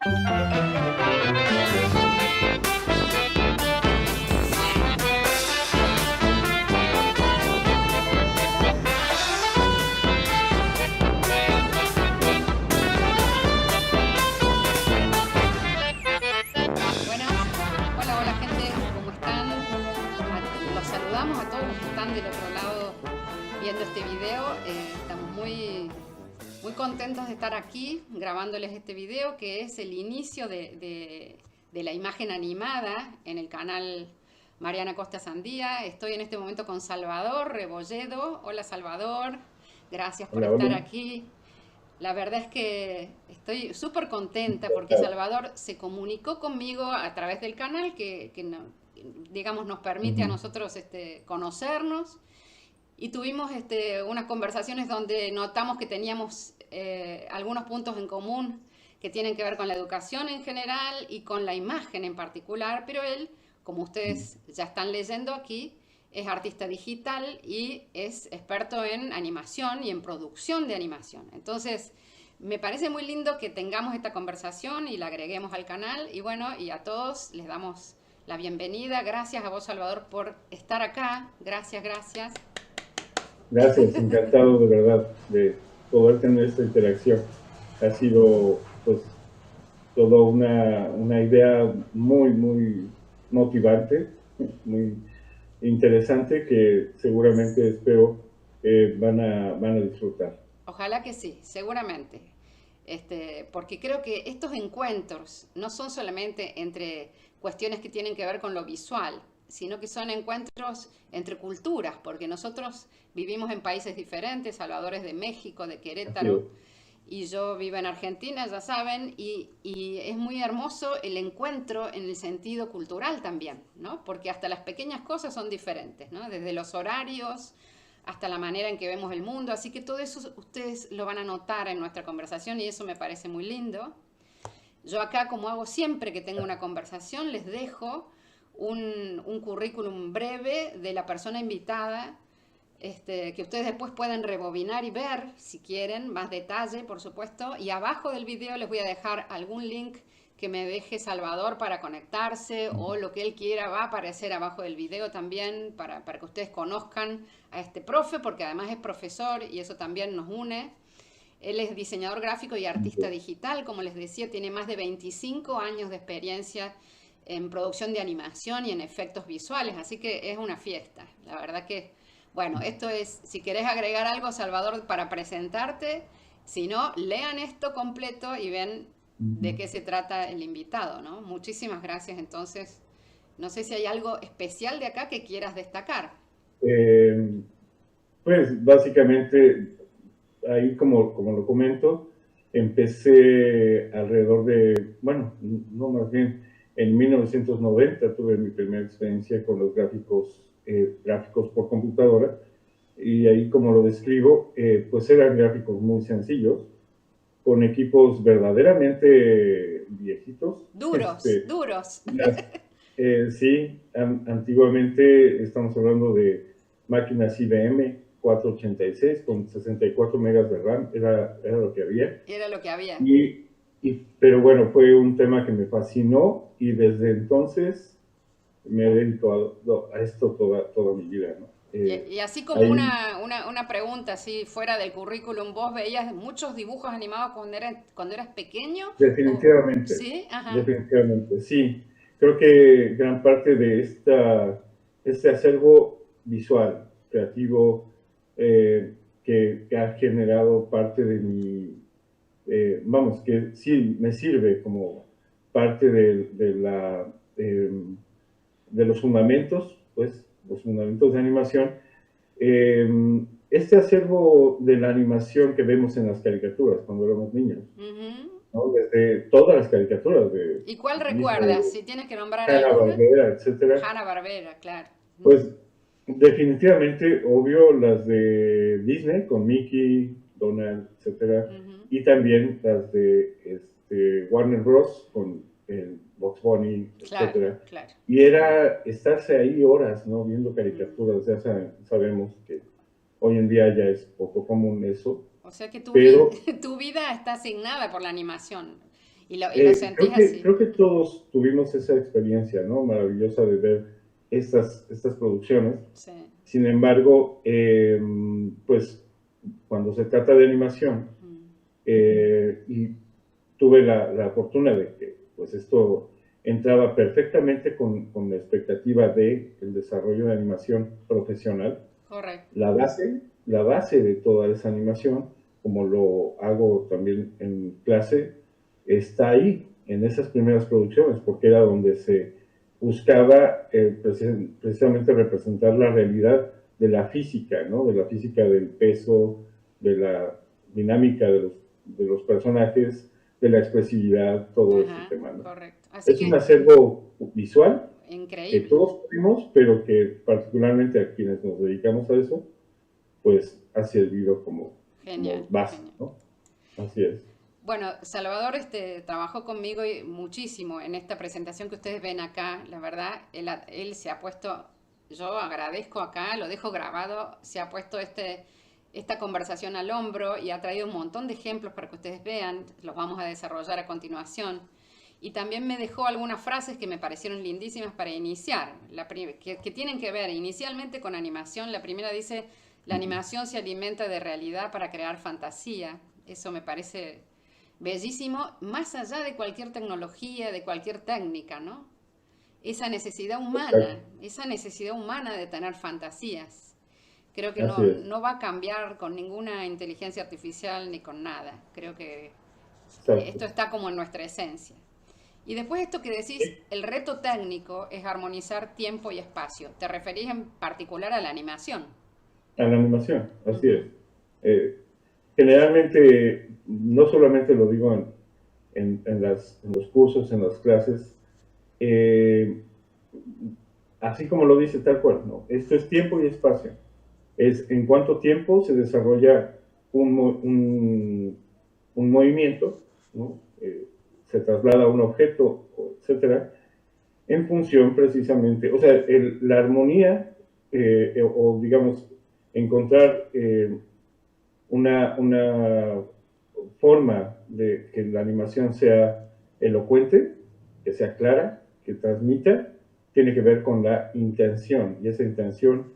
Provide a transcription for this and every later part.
Buenas, hola, hola gente, ¿cómo están? Los saludamos a todos los que están del otro lado viendo este video. Estamos muy contentos de estar aquí grabándoles este video, que es el inicio de la imagen animada en el canal Mariana Costa Sandía. Estoy en este momento con Salvador Rebolledo. Hola Salvador, gracias por Hola, estar hola. aquí. La verdad es que estoy súper contenta porque Encantado. Salvador se comunicó conmigo a través del canal digamos, nos permite a Ujú. nosotros conocernos, y tuvimos unas conversaciones donde notamos que teníamos algunos puntos en común que tienen que ver con la educación en general y con la imagen en particular, pero él, como ustedes ya están leyendo aquí, es artista digital y es experto en animación y en producción de animación. Entonces, me parece muy lindo que tengamos esta conversación y la agreguemos al canal. Y bueno, y a todos les damos la bienvenida. Gracias a vos, Salvador, por estar acá. Gracias, gracias. Gracias, encantado de verdad de poder tener esta interacción. Ha sido pues toda una idea muy motivante, muy interesante que seguramente espero van a disfrutar. Ojalá que sí, seguramente. Porque creo que estos encuentros no son solamente entre cuestiones que tienen que ver con lo visual, sino que son encuentros entre culturas, porque nosotros vivimos en países diferentes. Salvador es de México, de Así Querétaro, es. y yo vivo en Argentina, ya saben, y es muy hermoso el encuentro en el sentido cultural también, ¿no? Porque hasta las pequeñas cosas son diferentes, ¿no? Desde los horarios hasta la manera en que vemos el mundo, así que todo eso ustedes lo van a notar en nuestra conversación y eso me parece muy lindo. Yo acá, como hago siempre que tengo una conversación, les dejo un currículum breve de la persona invitada, que ustedes después pueden rebobinar y ver, si quieren, más detalle, por supuesto. Y abajo del video les voy a dejar algún link que me deje Salvador para conectarse, o lo que él quiera va a aparecer abajo del video también para que ustedes conozcan a este profe, porque además es profesor y eso también nos une. Él es diseñador gráfico y artista digital, como les decía, tiene más de 25 años de experiencia en producción de animación y en efectos visuales, así que es una fiesta. La verdad que, bueno, esto es, si querés agregar algo, Salvador, para presentarte, si no, lean esto completo y ven de qué se trata el invitado, ¿no? Muchísimas gracias. Entonces, no sé si hay algo especial de acá que quieras destacar. Eh, pues básicamente ahí como lo comento, empecé alrededor de, bueno, no más bien, en 1990 tuve mi primera experiencia con los gráficos por computadora, y ahí como lo describo, pues eran gráficos muy sencillos, con equipos verdaderamente viejitos. Duros, duros. Las, sí, antiguamente estamos hablando de máquinas IBM 486 con 64 megas de RAM, era lo que había. Era lo que había. Y, pero bueno, fue un tema que me fascinó y desde entonces me he dedicado a esto toda mi vida, ¿no? Y así como Ahí, una pregunta así fuera del currículum, ¿vos veías muchos dibujos animados cuando eras pequeño? definitivamente, Sí, ajá. definitivamente, sí. Creo que gran parte de este acervo visual, creativo, que ha generado parte de vamos, que sí me sirve como parte eh, de los fundamentos, pues, los fundamentos de animación. Eh, este acervo de la animación que vemos en las caricaturas cuando éramos niños, Ujú. ¿no? Desde todas las caricaturas de ¿Y cuál Disney, recuerdas? Si tienes que nombrar alguna. Hanna-Barbera, etcétera, Hanna-Barbera, claro. pues definitivamente, obvio, las de Disney con Mickey, Donald, etcétera, Ujú. y también las de Warner Bros. Con el Bugs Bunny, Claro, etcétera. claro. Y era estarse ahí horas, ¿no? Viendo Mm. caricaturas. Ya sabemos que hoy en día ya es poco común eso, O sea que pero tu vida está asignada por la animación. y lo sentís así. Creo que todos tuvimos esa experiencia, ¿no? Maravillosa de ver estas producciones. Sí. Sin embargo, pues cuando se trata de animación, y tuve la fortuna de que pues esto entraba perfectamente con la expectativa de el desarrollo de animación profesional. Correcto. La base de toda esa animación, como lo hago también en clase, está ahí, en esas primeras producciones, porque era donde se buscaba precisamente representar la realidad de la física, ¿no? De la física del peso, de la dinámica de los personajes, de la expresividad, todo ese Ajá, tema, ¿no? correcto. Así Es un que, acervo visual que increíble. todos tuvimos, pero que particularmente a quienes nos dedicamos a eso, pues ha servido Genial, como base, genial. ¿no? Así es. Bueno, Salvador trabajó conmigo muchísimo en esta presentación que ustedes ven acá. La verdad, él se ha puesto, yo agradezco acá, lo dejo grabado, se ha puesto esta conversación al hombro y ha traído un montón de ejemplos para que ustedes vean, los vamos a desarrollar a continuación. Y también me dejó algunas frases que me parecieron lindísimas para iniciar, que tienen que ver inicialmente con animación. La primera dice, la animación se alimenta de realidad para crear fantasía. Eso me parece bellísimo, más allá de cualquier tecnología, de cualquier técnica, ¿no? Exacto. Esa necesidad humana de tener fantasías. Creo que Así es. no va a cambiar con ninguna inteligencia artificial ni con nada. Creo que Exacto. esto está como en nuestra esencia. Y después esto que decís, Sí, el reto técnico es armonizar tiempo y espacio. Te referís en particular a la animación. a la animación, así Ujú. es. Eh, Generalmente, no solamente lo digo en los cursos, en las clases, eh, así como lo dice tal cual, ¿no? Esto es tiempo y espacio. Es en cuánto tiempo se desarrolla un movimiento, ¿no? Se traslada un objeto, etcétera, en función precisamente, o sea, la armonía, o digamos, encontrar una forma de que la animación sea elocuente, que sea clara, que transmita, tiene que ver con la intención, y esa intención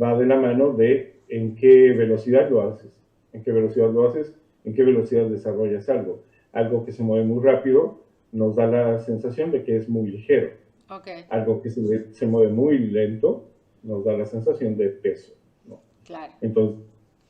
va de la mano de en qué velocidad lo haces, en qué velocidad lo haces, en qué velocidad desarrollas algo. Algo que se mueve muy rápido nos da la sensación de que es muy ligero. Ok, Algo que se mueve muy lento nos da la sensación de peso, ¿no? claro. Entonces,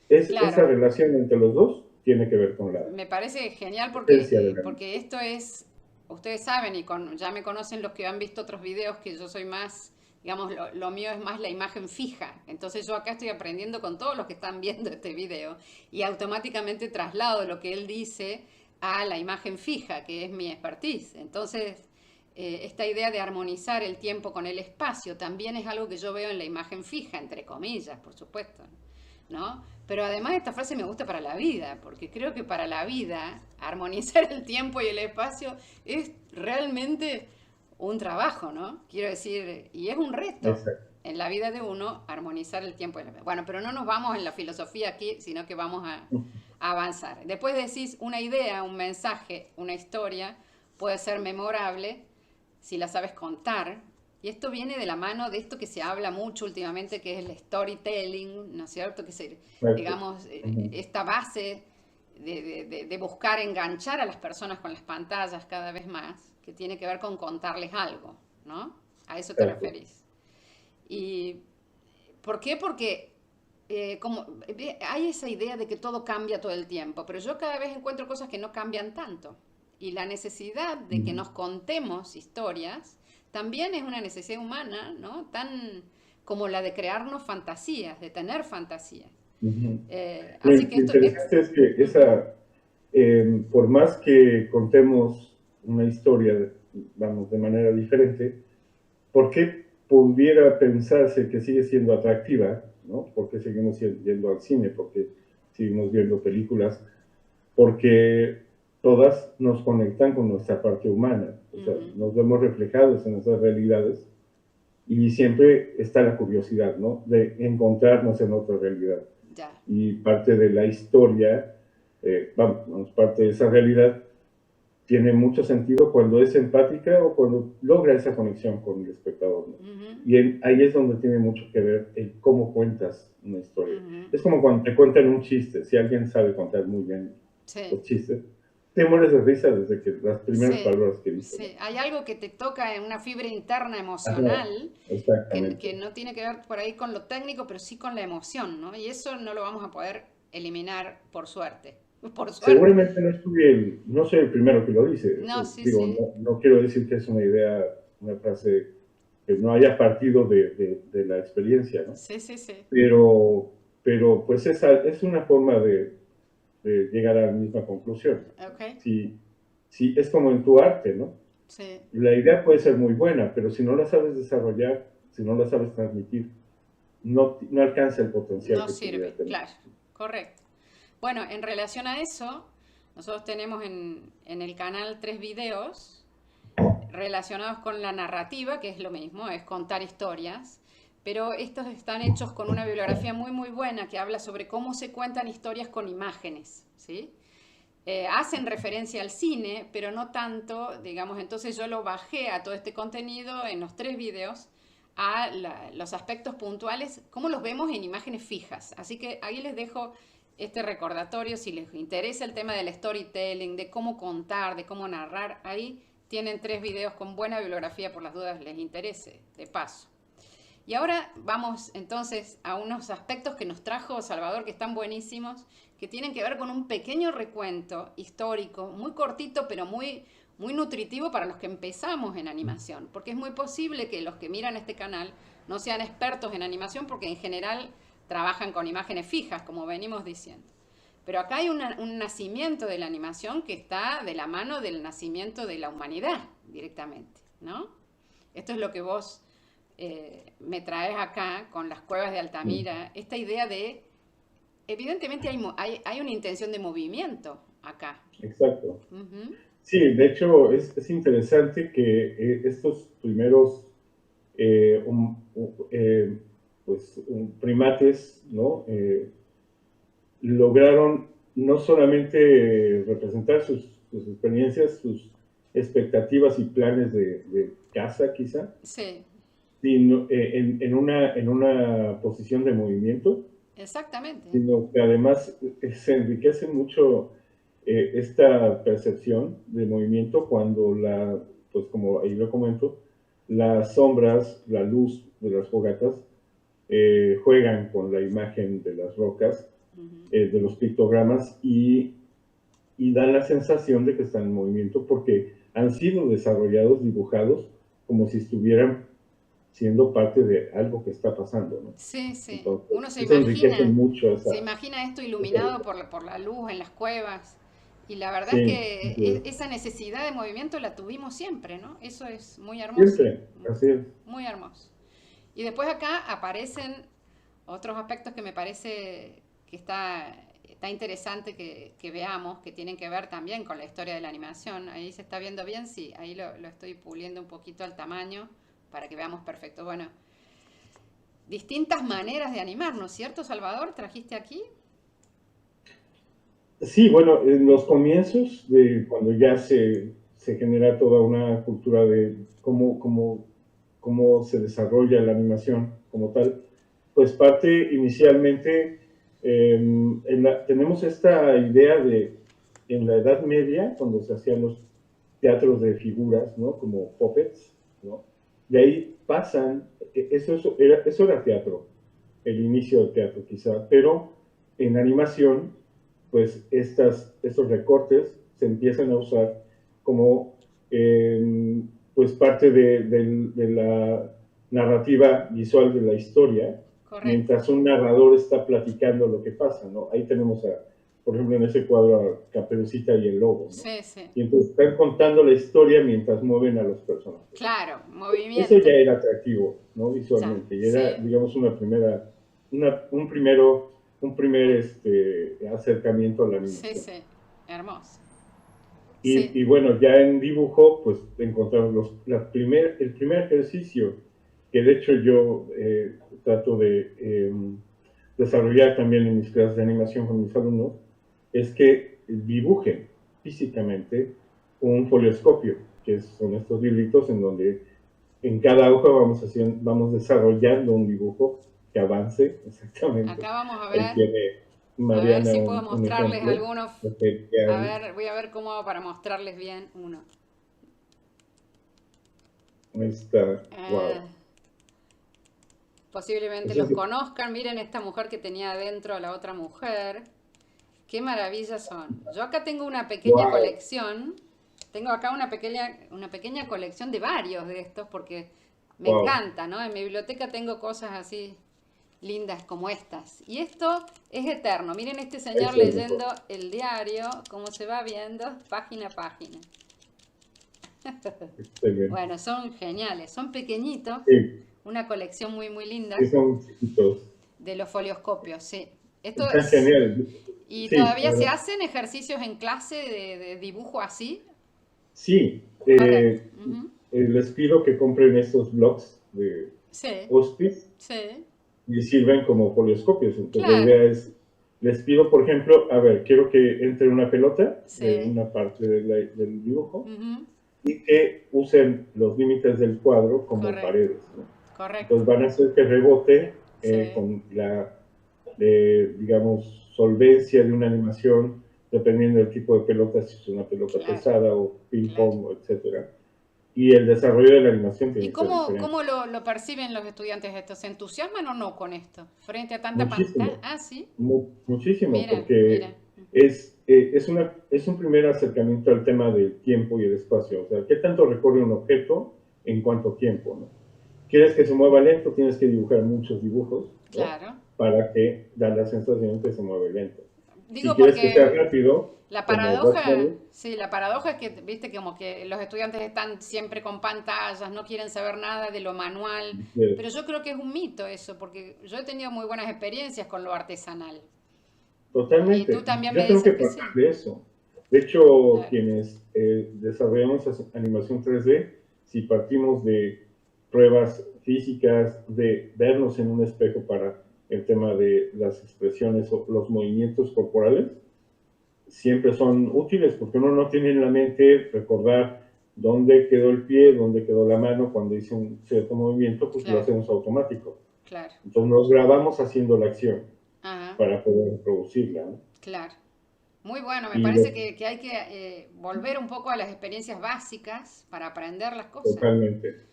esa Claro, relación entre los dos tiene que ver con la me parece genial esencia de la porque animación. esto es, ustedes saben ya me conocen los que han visto otros videos que yo soy más, digamos, lo mío es más la imagen fija. Entonces yo acá estoy aprendiendo con todos los que están viendo este video y automáticamente traslado lo que él dice a la imagen fija, que es mi expertise. Entonces, esta idea de armonizar el tiempo con el espacio también es algo que yo veo en la imagen fija, entre comillas, por supuesto, ¿no? Pero además esta frase me gusta para la vida, porque creo que para la vida armonizar el tiempo y el espacio es realmente un trabajo, ¿no? Quiero decir, y es un reto Exacto. en la vida de uno armonizar el tiempo y el espacio. Bueno, pero no nos vamos en la filosofía aquí, sino que vamos a avanzar. Después decís una idea, un mensaje, una historia, puede ser memorable si la sabes contar. Y esto viene de la mano de esto que se habla mucho últimamente, que es el storytelling, ¿no es cierto? Exacto. Digamos, Ujú. esta base de buscar enganchar a las personas con las pantallas cada vez más, que tiene que ver con contarles algo, ¿no? A eso te Exacto. referís. ¿Y por qué? Porque hay esa idea de que todo cambia todo el tiempo, pero yo cada vez encuentro cosas que no cambian tanto. Y la necesidad de que Ujú. nos contemos historias también es una necesidad humana, ¿no? Tan como la de crearnos fantasías, de tener fantasías. Ujú. Así que Lo esto es... interesante es que Ujú. por más que contemos una historia, vamos, de manera diferente, ¿por qué pudiera pensarse que sigue siendo atractiva? ¿No? ¿Por qué seguimos yendo al cine? ¿Por qué seguimos viendo películas? Porque todas nos conectan con nuestra parte humana, o sea, Ujú. nos vemos reflejados en esas realidades y siempre está la curiosidad, ¿no? De encontrarnos en otra realidad. Ya, Y parte de la historia, vamos, parte de esa realidad tiene mucho sentido cuando es empática o cuando logra esa conexión con el espectador, ¿no? Y ahí es donde tiene mucho que ver el cómo cuentas una historia. Es como cuando te cuentan un chiste. Si alguien sabe contar muy bien los chistes, te mueres de risa desde que las primeras palabras que dices. Sí, hay algo que te toca en una fibra interna emocional que no tiene que ver por ahí con lo técnico, pero sí con la emoción, ¿no? Y eso no lo vamos a poder eliminar por suerte. Por suerte. Seguramente no soy el primero que lo dice. No, sí, Digo, sí. no quiero decir que es una idea, una frase que no haya partido de la experiencia, ¿no? Sí, sí, sí. Pero pues es una forma de llegar a la misma conclusión. Okay. Sí, es como en tu arte, ¿no? Sí. La idea puede ser muy buena, pero si no la sabes desarrollar, si no la sabes transmitir, no alcanza el potencial que sirve, tener. claro, correcto. Bueno, en relación a eso, nosotros tenemos en el canal 3 videos relacionados con la narrativa, que es lo mismo, es contar historias, pero estos están hechos con una bibliografía muy muy buena que habla sobre cómo se cuentan historias con imágenes, ¿sí? Hacen referencia al cine, pero no tanto, digamos, entonces yo lo bajé a todo este contenido en los 3 videos a los aspectos puntuales, cómo los vemos en imágenes fijas. Así que ahí les dejo este recordatorio, si les interesa el tema del storytelling, de cómo contar, de cómo narrar, ahí tienen 3 videos con buena bibliografía por las dudas les interese, de paso. Y ahora vamos entonces a unos aspectos que nos trajo Salvador que están buenísimos, que tienen que ver con un pequeño recuento histórico, muy cortito pero muy, muy nutritivo para los que empezamos en animación, porque es muy posible que los que miran este canal no sean expertos en animación porque en general trabajan con imágenes fijas, como venimos diciendo. Pero acá hay un nacimiento de la animación que está de la mano del nacimiento de la humanidad directamente, ¿no? Esto es lo que vos me traes acá con las cuevas de Altamira, esta idea de, evidentemente hay una intención de movimiento acá. Exacto. Sí, de hecho es interesante que estos primeros primates, ¿no? Lograron no solamente representar sus experiencias, sus expectativas y planes de caza, quizá, sí, sino en una posición de movimiento. Exactamente. Sino que además se enriquece mucho esta percepción de movimiento cuando pues como ahí lo comento, las sombras, la luz de las fogatas juegan con la imagen de las rocas, de los pictogramas y dan la sensación de que están en movimiento porque han sido desarrollados, dibujados, como si estuvieran siendo parte de algo que está pasando, ¿no? Sí, sí. Entonces, Uno se enriquece mucho imagina esto iluminado por la luz en las cuevas. Y la verdad sí, es que sí. esa necesidad de movimiento la tuvimos siempre, ¿no? Eso es muy hermoso. Siempre, así es. Muy hermoso. Y después acá aparecen otros aspectos que me parece que está interesante que veamos, que tienen que ver también con la historia de la animación. Ahí se está viendo bien, sí, ahí lo estoy puliendo un poquito al tamaño para que veamos perfecto. Bueno, distintas maneras de animar, ¿no es cierto, Salvador? ¿Trajiste aquí? Sí, bueno, en los comienzos, de cuando ya se genera toda una cultura de cómo se desarrolla la animación como tal, pues parte inicialmente, tenemos esta idea en la Edad Media, cuando se hacían los teatros de figuras, ¿no? Como puppets, ¿no? De ahí pasan, eso era teatro, el inicio del teatro quizá, pero en animación, pues estos recortes se empiezan a usar como pues parte de la narrativa visual de la historia, Correcto. Mientras un narrador está platicando lo que pasa, ¿no? Ahí tenemos, por ejemplo, en ese cuadro a Caperucita y el Lobo, ¿no? Sí, sí. Y entonces están contando la historia mientras mueven a los personajes. Claro, movimiento. Eso ya era atractivo, ¿no? Visualmente. Ya, y era, sí, digamos, un primer acercamiento a la animación. Sí, sí, hermoso. Y bueno, ya en dibujo, pues encontramos el primer ejercicio, que de hecho yo trato de desarrollar también en mis clases de animación con mis alumnos, es que dibujen físicamente un folioscopio, que son estos libritos en donde en cada hoja vamos desarrollando un dibujo que avance exactamente. Acá vamos Ahí tiene a ver Mariana si puedo un mostrarles ejemplo. algunos. A ver, voy a ver cómo hago para mostrarles bien uno. Ahí está, wow. Posiblemente los conozcan. Miren esta mujer que tenía adentro a la otra mujer. Qué maravillas son. Yo acá tengo una pequeña colección. Tengo acá una pequeña colección de varios de estos porque me encanta, ¿no? En mi biblioteca tengo cosas así lindas como estas. Y esto es eterno. Miren este señor leyendo el diario, cómo se va viendo página a página. Bueno, son geniales. Son pequeñitos. Sí. Una colección muy, muy linda. Sí, son chiquitos. De los folioscopios, sí. Esto Están geniales. ¿Y sí, todavía se hacen ejercicios en clase de dibujo así? Sí. Les pido que compren estos blogs de Hospice. Sí. Y sirven como folioscopios. Entonces la idea es, les pido, por ejemplo, a ver, quiero que entre una pelota en una parte del dibujo y que usen los límites del cuadro como paredes, ¿no? Correcto. Entonces van a hacer que rebote con la, digamos, solvencia de una animación, dependiendo del tipo de pelota, si es una pelota pesada o ping-pong, etcétera. Y el desarrollo de la animación tiene ¿Y cómo lo perciben los estudiantes esto? ¿Se entusiasman o no con esto? Frente a tanta pantalla. Ah, sí. Muchísimo, porque es un primer acercamiento al tema del tiempo y el espacio. O sea, ¿qué tanto recorre un objeto en cuánto tiempo, ¿no? ¿Quieres que se mueva lento? Tienes que dibujar muchos dibujos, ¿no? Claro. Para que da la sensación que se mueve lento. Digo, si quieres que sea rápido, la paradoja es que, viste, como que los estudiantes están siempre con pantallas, no quieren saber nada de lo manual, pero yo creo que es un mito eso, porque yo he tenido muy buenas experiencias con lo artesanal. Totalmente. Y tú también yo tengo que partir de eso. De hecho, quienes desarrollamos animación 3D, si partimos de pruebas físicas, de vernos en un espejo para el tema de las expresiones o los movimientos corporales, siempre son útiles porque uno no tiene en la mente recordar dónde quedó el pie, dónde quedó la mano cuando hice un cierto movimiento, pues lo hacemos automático. Claro. Entonces nos grabamos haciendo la acción para poder reproducirla, ¿no? Claro. Muy bueno, me parece que hay que volver un poco a las experiencias básicas para aprender las cosas. Totalmente.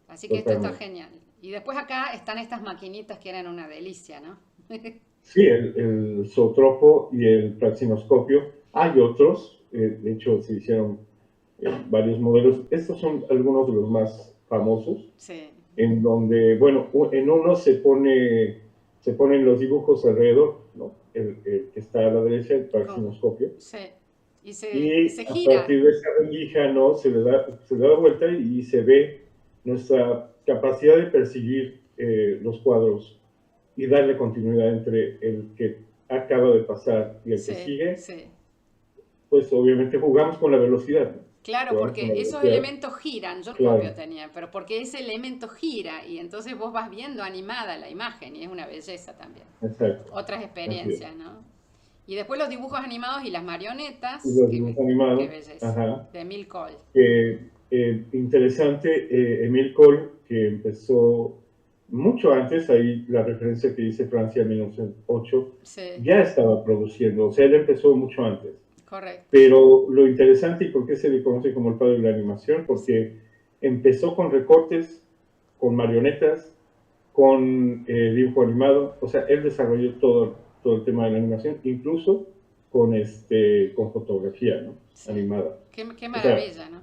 Así que esto está genial. Y después acá están estas maquinitas que eran una delicia, ¿no? Sí, el zootropo y el praxinoscopio. Hay otros, de hecho se hicieron varios modelos. Estos son algunos de los más famosos. Sí. En donde, bueno, en uno se ponen los dibujos alrededor, ¿no? El que está a la derecha, el praxinoscopio. Sí. Y se gira. A partir de esa rendija, ¿no? Se le da vuelta y se ve nuestra capacidad de percibir los cuadros y darle continuidad entre el que acaba de pasar y el que sigue. Sí. Pues obviamente jugamos con la velocidad, ¿no? Claro, porque esos elementos giran, yo el copio tenía, pero porque ese elemento gira y entonces vos vas viendo animada la imagen y es una belleza también. Exacto. Otras experiencias, ¿no? Y después los dibujos animados y las marionetas. Y los dibujos animados. Qué belleza. De Emile Cole. Interesante, Emile Cole, que empezó mucho antes, ahí la referencia que dice Francia en 1908, ya estaba produciendo, o sea, él empezó mucho antes. Correcto. Pero lo interesante, y por qué se le conoce como el padre de la animación, porque empezó con recortes, con marionetas, con dibujo animado, o sea, él desarrolló todo el tema de la animación, incluso con fotografía, ¿no? Animada. Qué maravilla, o sea, ¿no?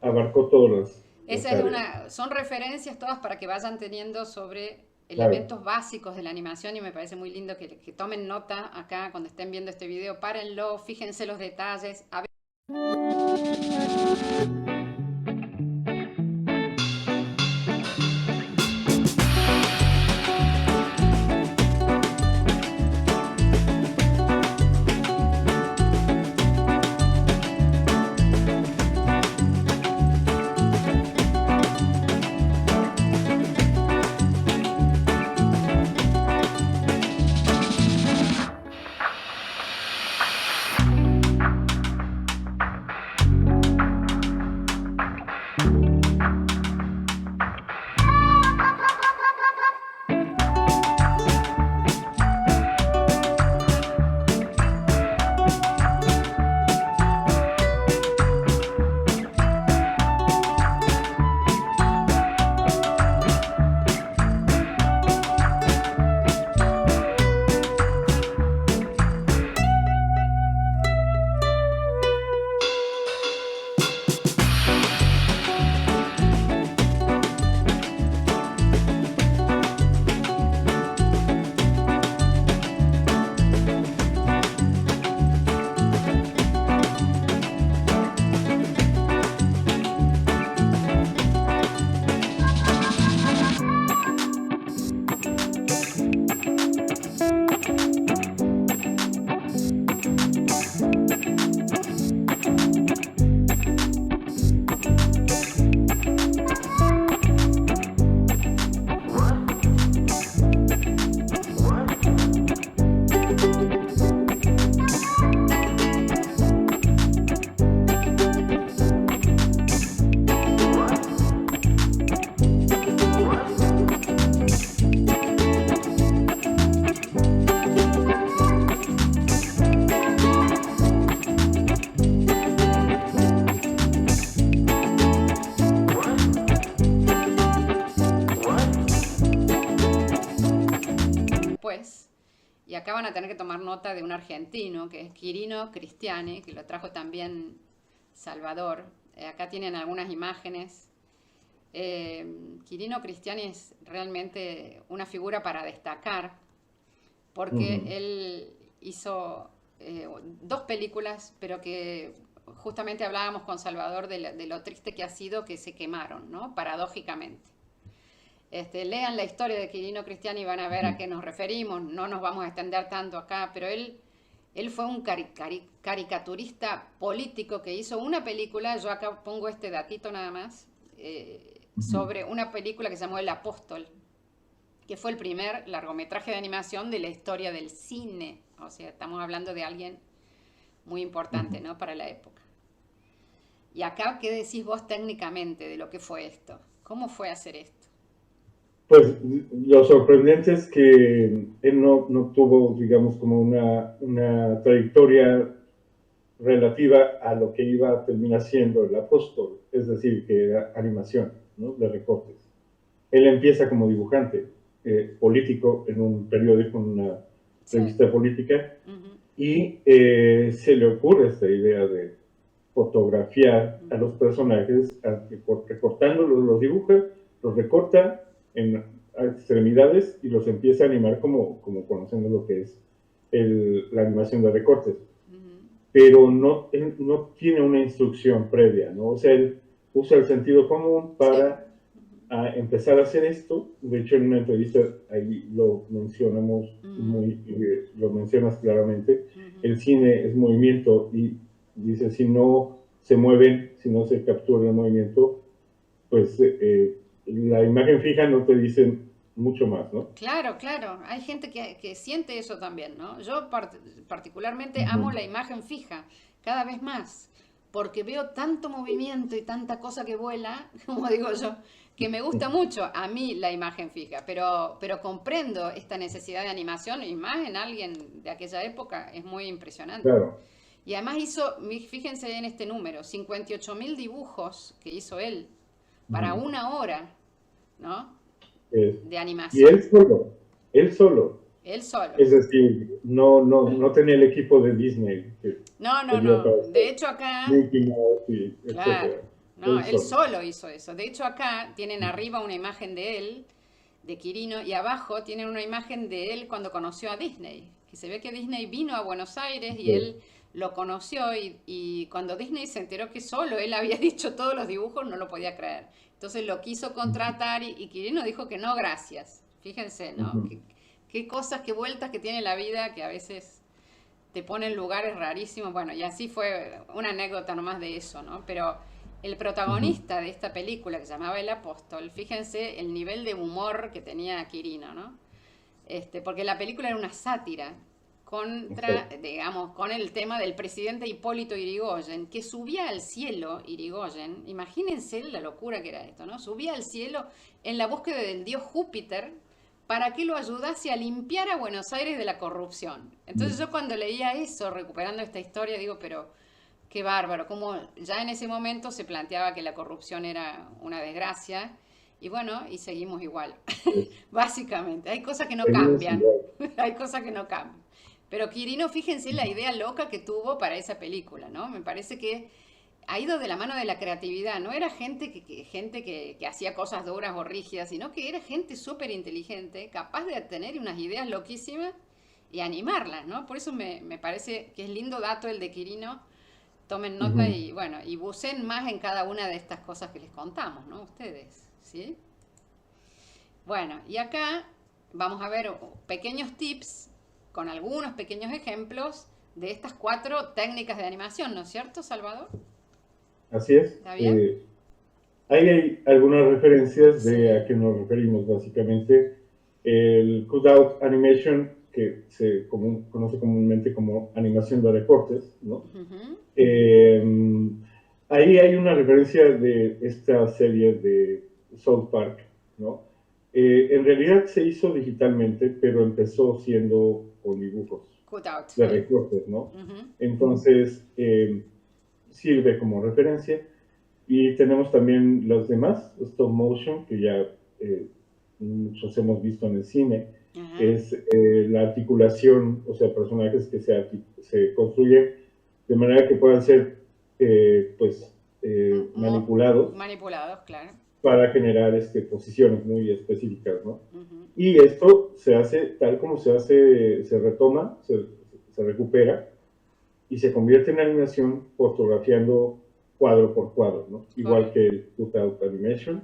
Abarcó todas las son referencias todas para que vayan teniendo sobre elementos básicos de la animación y me parece muy lindo que tomen nota acá cuando estén viendo este video, párenlo, fíjense los detalles. Y acá van a tener que tomar nota de un argentino, que es Quirino Cristiani, que lo trajo también Salvador. Acá tienen algunas imágenes. Quirino Cristiani es realmente una figura para destacar, porque él hizo dos películas, pero que justamente hablábamos con Salvador de lo triste que ha sido que se quemaron, ¿no? Paradójicamente. Lean la historia de Quirino Cristiani y van a ver a qué nos referimos. No nos vamos a extender tanto acá, pero él fue un caricaturista político que hizo una película, yo acá pongo este datito nada más, sobre una película que se llamó El Apóstol, que fue el primer largometraje de animación de la historia del cine. O sea, estamos hablando de alguien muy importante, ¿no? Para la época. Y acá, ¿qué decís vos técnicamente de lo que fue esto? ¿Cómo fue hacer esto? Pues lo sorprendente es que él no tuvo, digamos, como una trayectoria relativa a lo que iba a terminar siendo El Apóstol, es decir, que era animación, ¿no? De recortes. Él empieza como dibujante político en un periódico, en una revista política, y se le ocurre esta idea de fotografiar a los personajes, recortándolos, los dibuja, los recorta en extremidades y los empieza a animar como conociendo lo que es la animación de recortes. Pero él no tiene una instrucción previa, ¿no? O sea, él usa el sentido común para empezar a hacer esto. De hecho, en una entrevista ahí lo mencionamos lo mencionas claramente. El cine es movimiento y dice, si no se mueven, si no se captura el movimiento, pues la imagen fija no te dice mucho más, ¿no? Claro, claro. Hay gente que siente eso también, ¿no? Yo particularmente amo la imagen fija, cada vez más, porque veo tanto movimiento y tanta cosa que vuela, como digo yo, que me gusta mucho a mí la imagen fija, pero comprendo esta necesidad de animación, y más en alguien de aquella época, es muy impresionante. Claro. Y además fíjense en este número, 58.000 dibujos que hizo él para una hora, ¿no? De animación. Y él solo. Es decir, no tenía el equipo de Disney. No. De hecho acá... Claro. No, él solo hizo eso. De hecho acá tienen arriba una imagen de él, de Quirino, y abajo tienen una imagen de él cuando conoció a Disney. Que se ve que Disney vino a Buenos Aires y él lo conoció y cuando Disney se enteró que solo él había dicho todos los dibujos, no lo podía creer. Entonces lo quiso contratar y Quirino dijo que no, gracias. Fíjense, ¿no? Qué cosas, qué vueltas que tiene la vida que a veces te pone en lugares rarísimos. Bueno, y así fue una anécdota nomás de eso, ¿no? Pero el protagonista de esta película que se llamaba El Apóstol, fíjense el nivel de humor que tenía Quirino, ¿no? Porque la película era una sátira contra, digamos, con el tema del presidente Hipólito Yrigoyen, que subía al cielo, Yrigoyen, imagínense la locura que era esto, ¿no? Subía al cielo en la búsqueda del dios Júpiter para que lo ayudase a limpiar a Buenos Aires de la corrupción. Entonces yo cuando leía eso, recuperando esta historia, digo, pero qué bárbaro, como ya en ese momento se planteaba que la corrupción era una desgracia, y bueno, y seguimos igual, básicamente. Hay cosas que no cambian, hay cosas que no cambian. Pero Quirino, fíjense la idea loca que tuvo para esa película, ¿no? Me parece que ha ido de la mano de la creatividad. No era gente que hacía cosas duras o rígidas, sino que era gente súper inteligente, capaz de tener unas ideas loquísimas y animarlas, ¿no? Por eso me parece que es lindo dato el de Quirino. Tomen nota y bueno, y buceen más en cada una de estas cosas que les contamos, ¿no? Ustedes, ¿sí? Bueno, y acá vamos a ver pequeños tips con algunos pequeños ejemplos de estas 4 técnicas de animación, ¿no es cierto, Salvador? Así es. ¿Está bien? Ahí hay algunas referencias de a qué nos referimos, básicamente. El cutout animation, que se conoce comúnmente como animación de recortes, ¿no? Ahí hay una referencia de esta serie de South Park, ¿no? En realidad se hizo digitalmente, pero empezó siendo con dibujos de recortes, ¿no? Entonces, sirve como referencia. Y tenemos también los demás, stop motion, que ya muchos hemos visto en el cine, es la articulación, o sea, personajes que se construyen de manera que puedan ser, manipulados. Manipulados, claro. Para generar posiciones muy específicas, ¿no? Y esto se hace tal como se hace, se retoma, se recupera y se convierte en animación fotografiando cuadro por cuadro, ¿no? Igual que el cutout animation.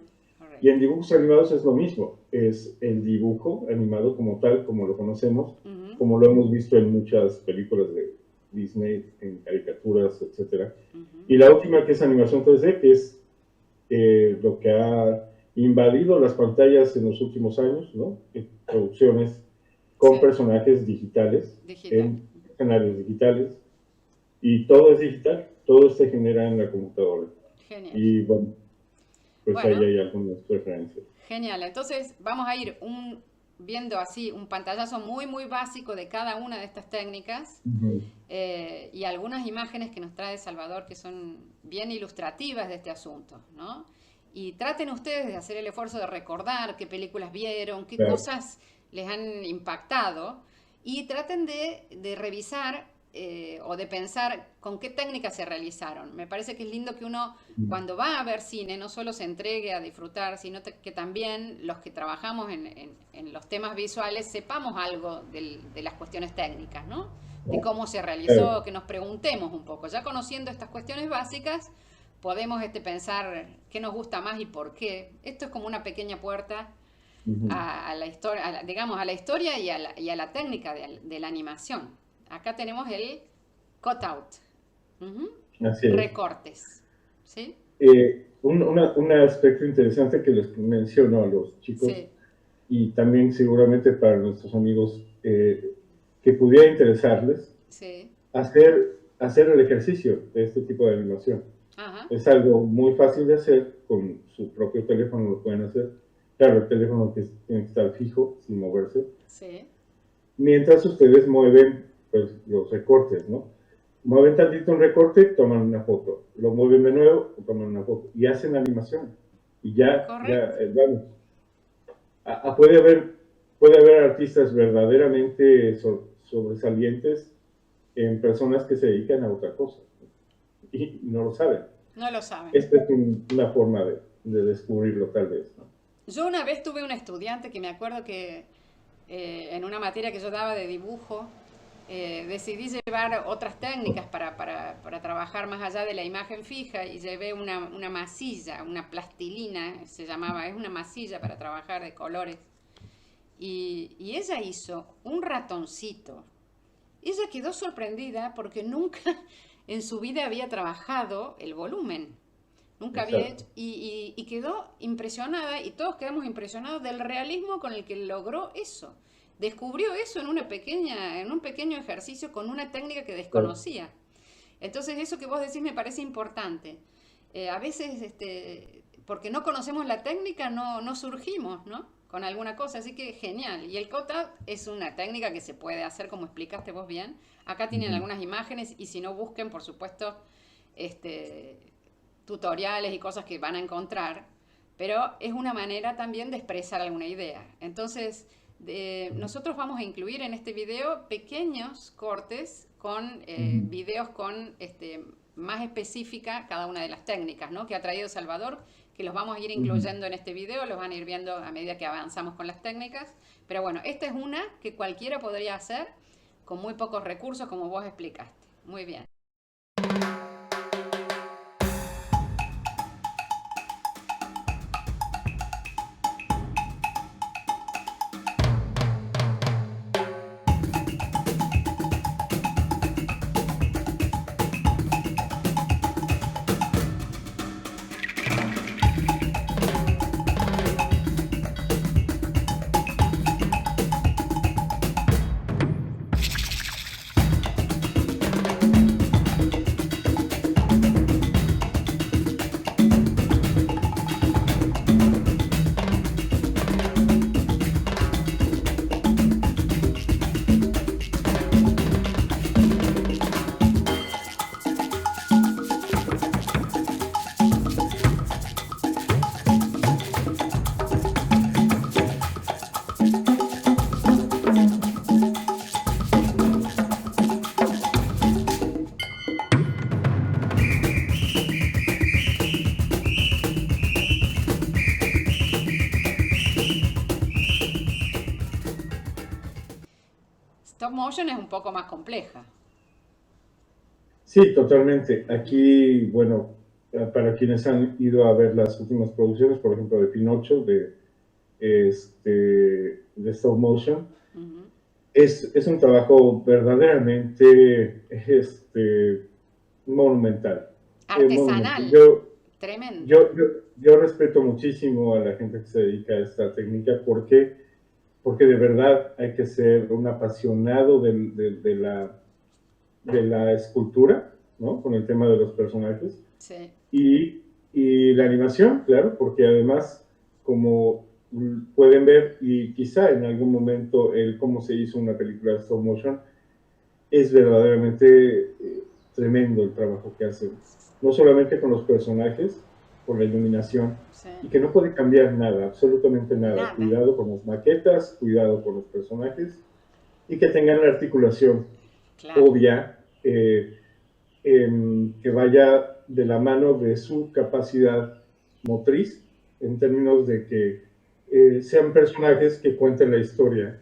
Y en dibujos animados es lo mismo, es el dibujo animado como tal, como lo conocemos, como lo hemos visto en muchas películas de Disney, en caricaturas, etc. Y la última, que es animación 3D, que es lo que ha invadido las pantallas en los últimos años, ¿no? En producciones con personajes digitales, en escenarios digitales, y todo es digital, todo se genera en la computadora. Genial. Y bueno, pues ahí hay algunas preferencias. Genial, entonces vamos a ir viendo así un pantallazo muy muy básico de cada una de estas técnicas y algunas imágenes que nos trae Salvador que son bien ilustrativas de este asunto, ¿no? Y traten ustedes de hacer el esfuerzo de recordar qué películas vieron, qué cosas les han impactado, y traten de revisar o de pensar con qué técnicas se realizaron. Me parece que es lindo que uno, cuando va a ver cine, no solo se entregue a disfrutar, sino que también los que trabajamos en los temas visuales sepamos algo de las cuestiones técnicas, ¿no? De cómo se realizó, que nos preguntemos un poco. Ya conociendo estas cuestiones básicas, podemos pensar qué nos gusta más y por qué. Esto es como una pequeña puerta a la historia, digamos, a la historia y a la técnica de la animación. Acá tenemos el cutout. Así es. Recortes. ¿Sí? Un aspecto interesante que les menciono a los chicos, y también seguramente para nuestros amigos que pudiera interesarles, hacer el ejercicio de este tipo de animación. Es algo muy fácil de hacer, con su propio teléfono lo pueden hacer. Claro, el teléfono tiene que estar fijo, sin moverse. Mientras ustedes mueven los recortes, ¿no? Mueven tantito un recorte, toman una foto. Lo mueven de nuevo, toman una foto. Y hacen animación. Y ya vamos. Puede haber artistas verdaderamente sobresalientes en personas que se dedican a otra cosa. Y no lo saben. No lo saben. Esta es una forma de descubrirlo, tal vez, ¿no? Yo una vez tuve un estudiante que me acuerdo que en una materia que yo daba de dibujo, decidí llevar otras técnicas para trabajar más allá de la imagen fija, y llevé una masilla, una plastilina se llamaba, es una masilla para trabajar de colores, y ella hizo un ratoncito. Ella quedó sorprendida porque nunca en su vida había trabajado el volumen, nunca había hecho, y quedó impresionada, y todos quedamos impresionados del realismo con el que logró eso. descubrió eso en en un pequeño ejercicio con una técnica que desconocía. Entonces, eso que vos decís me parece importante. A veces, porque no conocemos la técnica, no surgimos, ¿no? Con alguna cosa, así que genial. Y el cut-out es una técnica que se puede hacer, como explicaste vos bien. Acá tienen algunas imágenes, y si no, busquen, por supuesto, tutoriales y cosas que van a encontrar, pero es una manera también de expresar alguna idea. Entonces, nosotros vamos a incluir en este video pequeños cortes con videos con más específica cada una de las técnicas, ¿no?, que ha traído Salvador, que los vamos a ir incluyendo en este video, los van a ir viendo a medida que avanzamos con las técnicas. Pero bueno, esta es una que cualquiera podría hacer con muy pocos recursos, como vos explicaste. Muy bien. Stop motion es un poco más compleja. Sí, totalmente. Aquí, bueno, para quienes han ido a ver las últimas producciones, por ejemplo, de Pinocho, de stop motion, es un trabajo verdaderamente monumental. Artesanal. Tremendo. Yo respeto muchísimo a la gente que se dedica a esta técnica porque de verdad hay que ser un apasionado de la escultura, ¿no?, con el tema de los personajes. Sí. Y la animación, claro, porque además, como pueden ver, y quizá en algún momento cómo se hizo una película de stop motion, es verdaderamente tremendo el trabajo que hacen. No solamente con los personajes, con la iluminación, sí, y que no puede cambiar nada, absolutamente nada. Cuidado con las maquetas, cuidado con los personajes, y que tengan la articulación obvia, que vaya de la mano de su capacidad motriz, en términos de que sean personajes que cuenten la historia.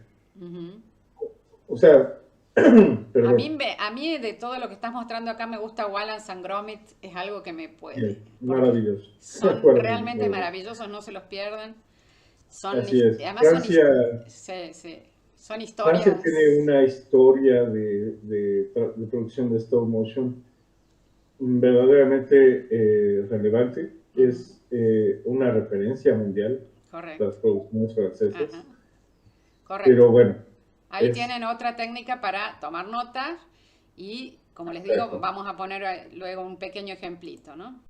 O sea, perdón. A mí de todo lo que estás mostrando acá me gusta Wallace and Gromit, es algo que me puede. Maravilloso. Son realmente maravillosos, no se los pierdan. Así es. Además son historias. Francia tiene una historia de producción de stop motion verdaderamente relevante. Es una referencia mundial. Correcto. Las producciones francesas. Correcto. Pero bueno. Ahí tienen otra técnica para tomar notas y, como les digo, vamos a poner luego un pequeño ejemplito, ¿no?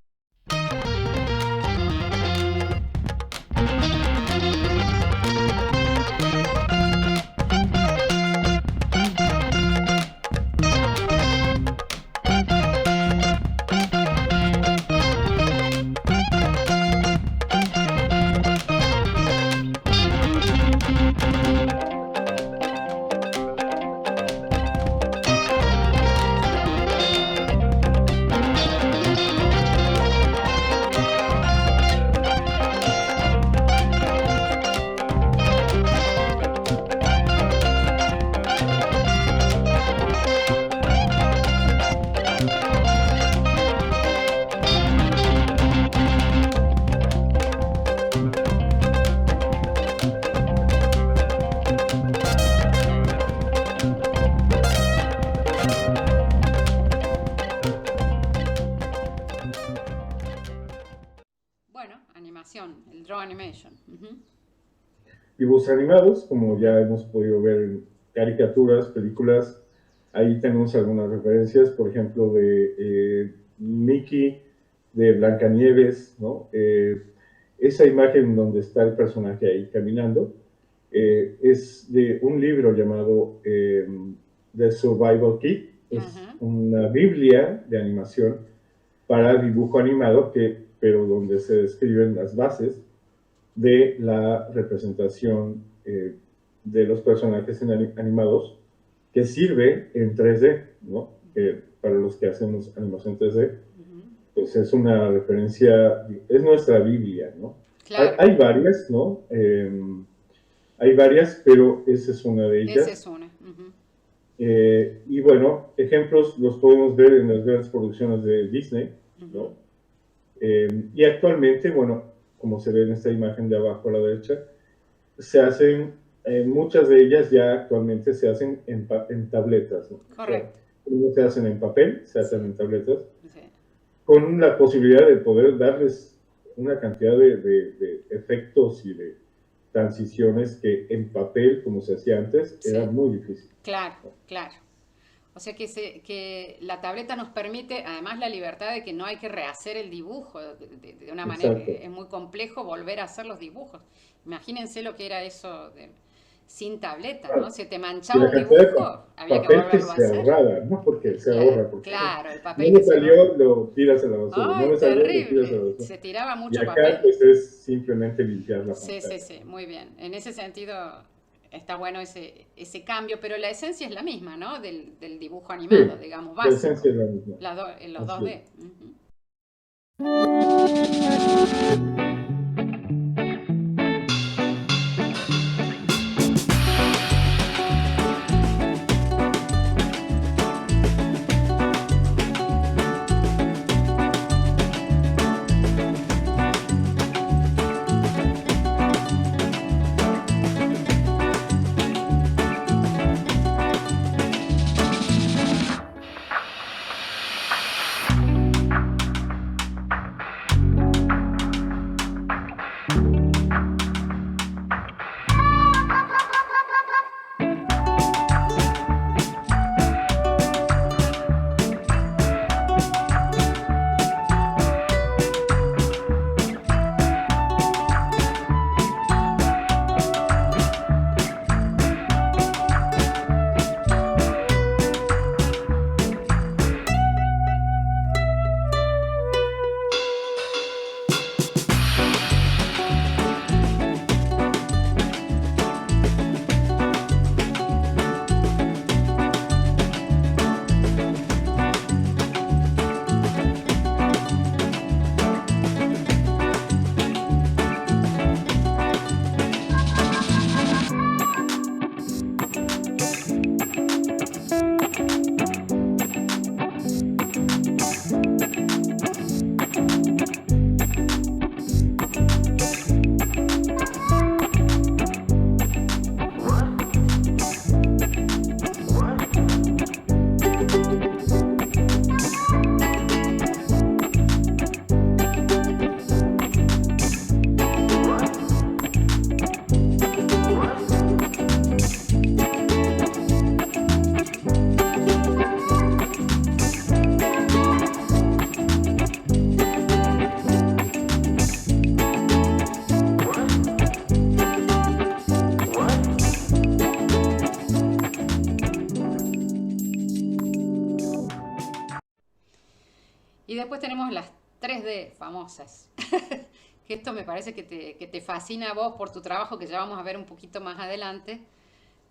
Sí, dibujos animados, como ya hemos podido ver en caricaturas, películas. Ahí tenemos algunas referencias, por ejemplo, de Mickey, de Blancanieves, ¿no? Esa imagen donde está el personaje ahí caminando es de un libro llamado The Survival Kit. Es una biblia de animación para dibujo animado, pero donde se describen las bases de la representación de los personajes animados, que sirve en 3D, ¿no? Para los que hacemos animación 3D, pues es una referencia, es nuestra Biblia, ¿no? Claro. Hay varias, ¿no? Hay varias, pero esa es una de ellas. Esa es una. Y bueno, ejemplos los podemos ver en las grandes producciones de Disney, ¿no? Y actualmente, bueno, como se ve en esta imagen de abajo a la derecha, se hacen, muchas de ellas ya actualmente se hacen en tabletas, ¿no? Correcto. O sea, no se hacen en papel, se hacen en tabletas, con la posibilidad de poder darles una cantidad de efectos y de transiciones que en papel, como se hacía antes, era muy difícil. Claro, claro. O sea que la tableta nos permite, además, la libertad de que no hay que rehacer el dibujo de una manera. Es muy complejo volver a hacer los dibujos. Imagínense lo que era eso sin tableta, ¿no? Se te manchaba un dibujo, había que volverlo a hacer. Ahorraba, ¿no? Porque se ahorra. Porque claro, el papel no me salió, lo tiras a la basura. ¡Ay, no me salió, terrible! lo tiras a la basura. Se tiraba mucho y acá, papel. Pues es simplemente limpiar la pantalla. Sí, muy bien. En ese sentido está bueno ese cambio, pero la esencia es la misma, ¿no? Del dibujo animado, digamos, básico. La esencia es la misma. En los 2D. Y después tenemos las 3D famosas. Que esto me parece que te fascina a vos por tu trabajo, que ya vamos a ver un poquito más adelante.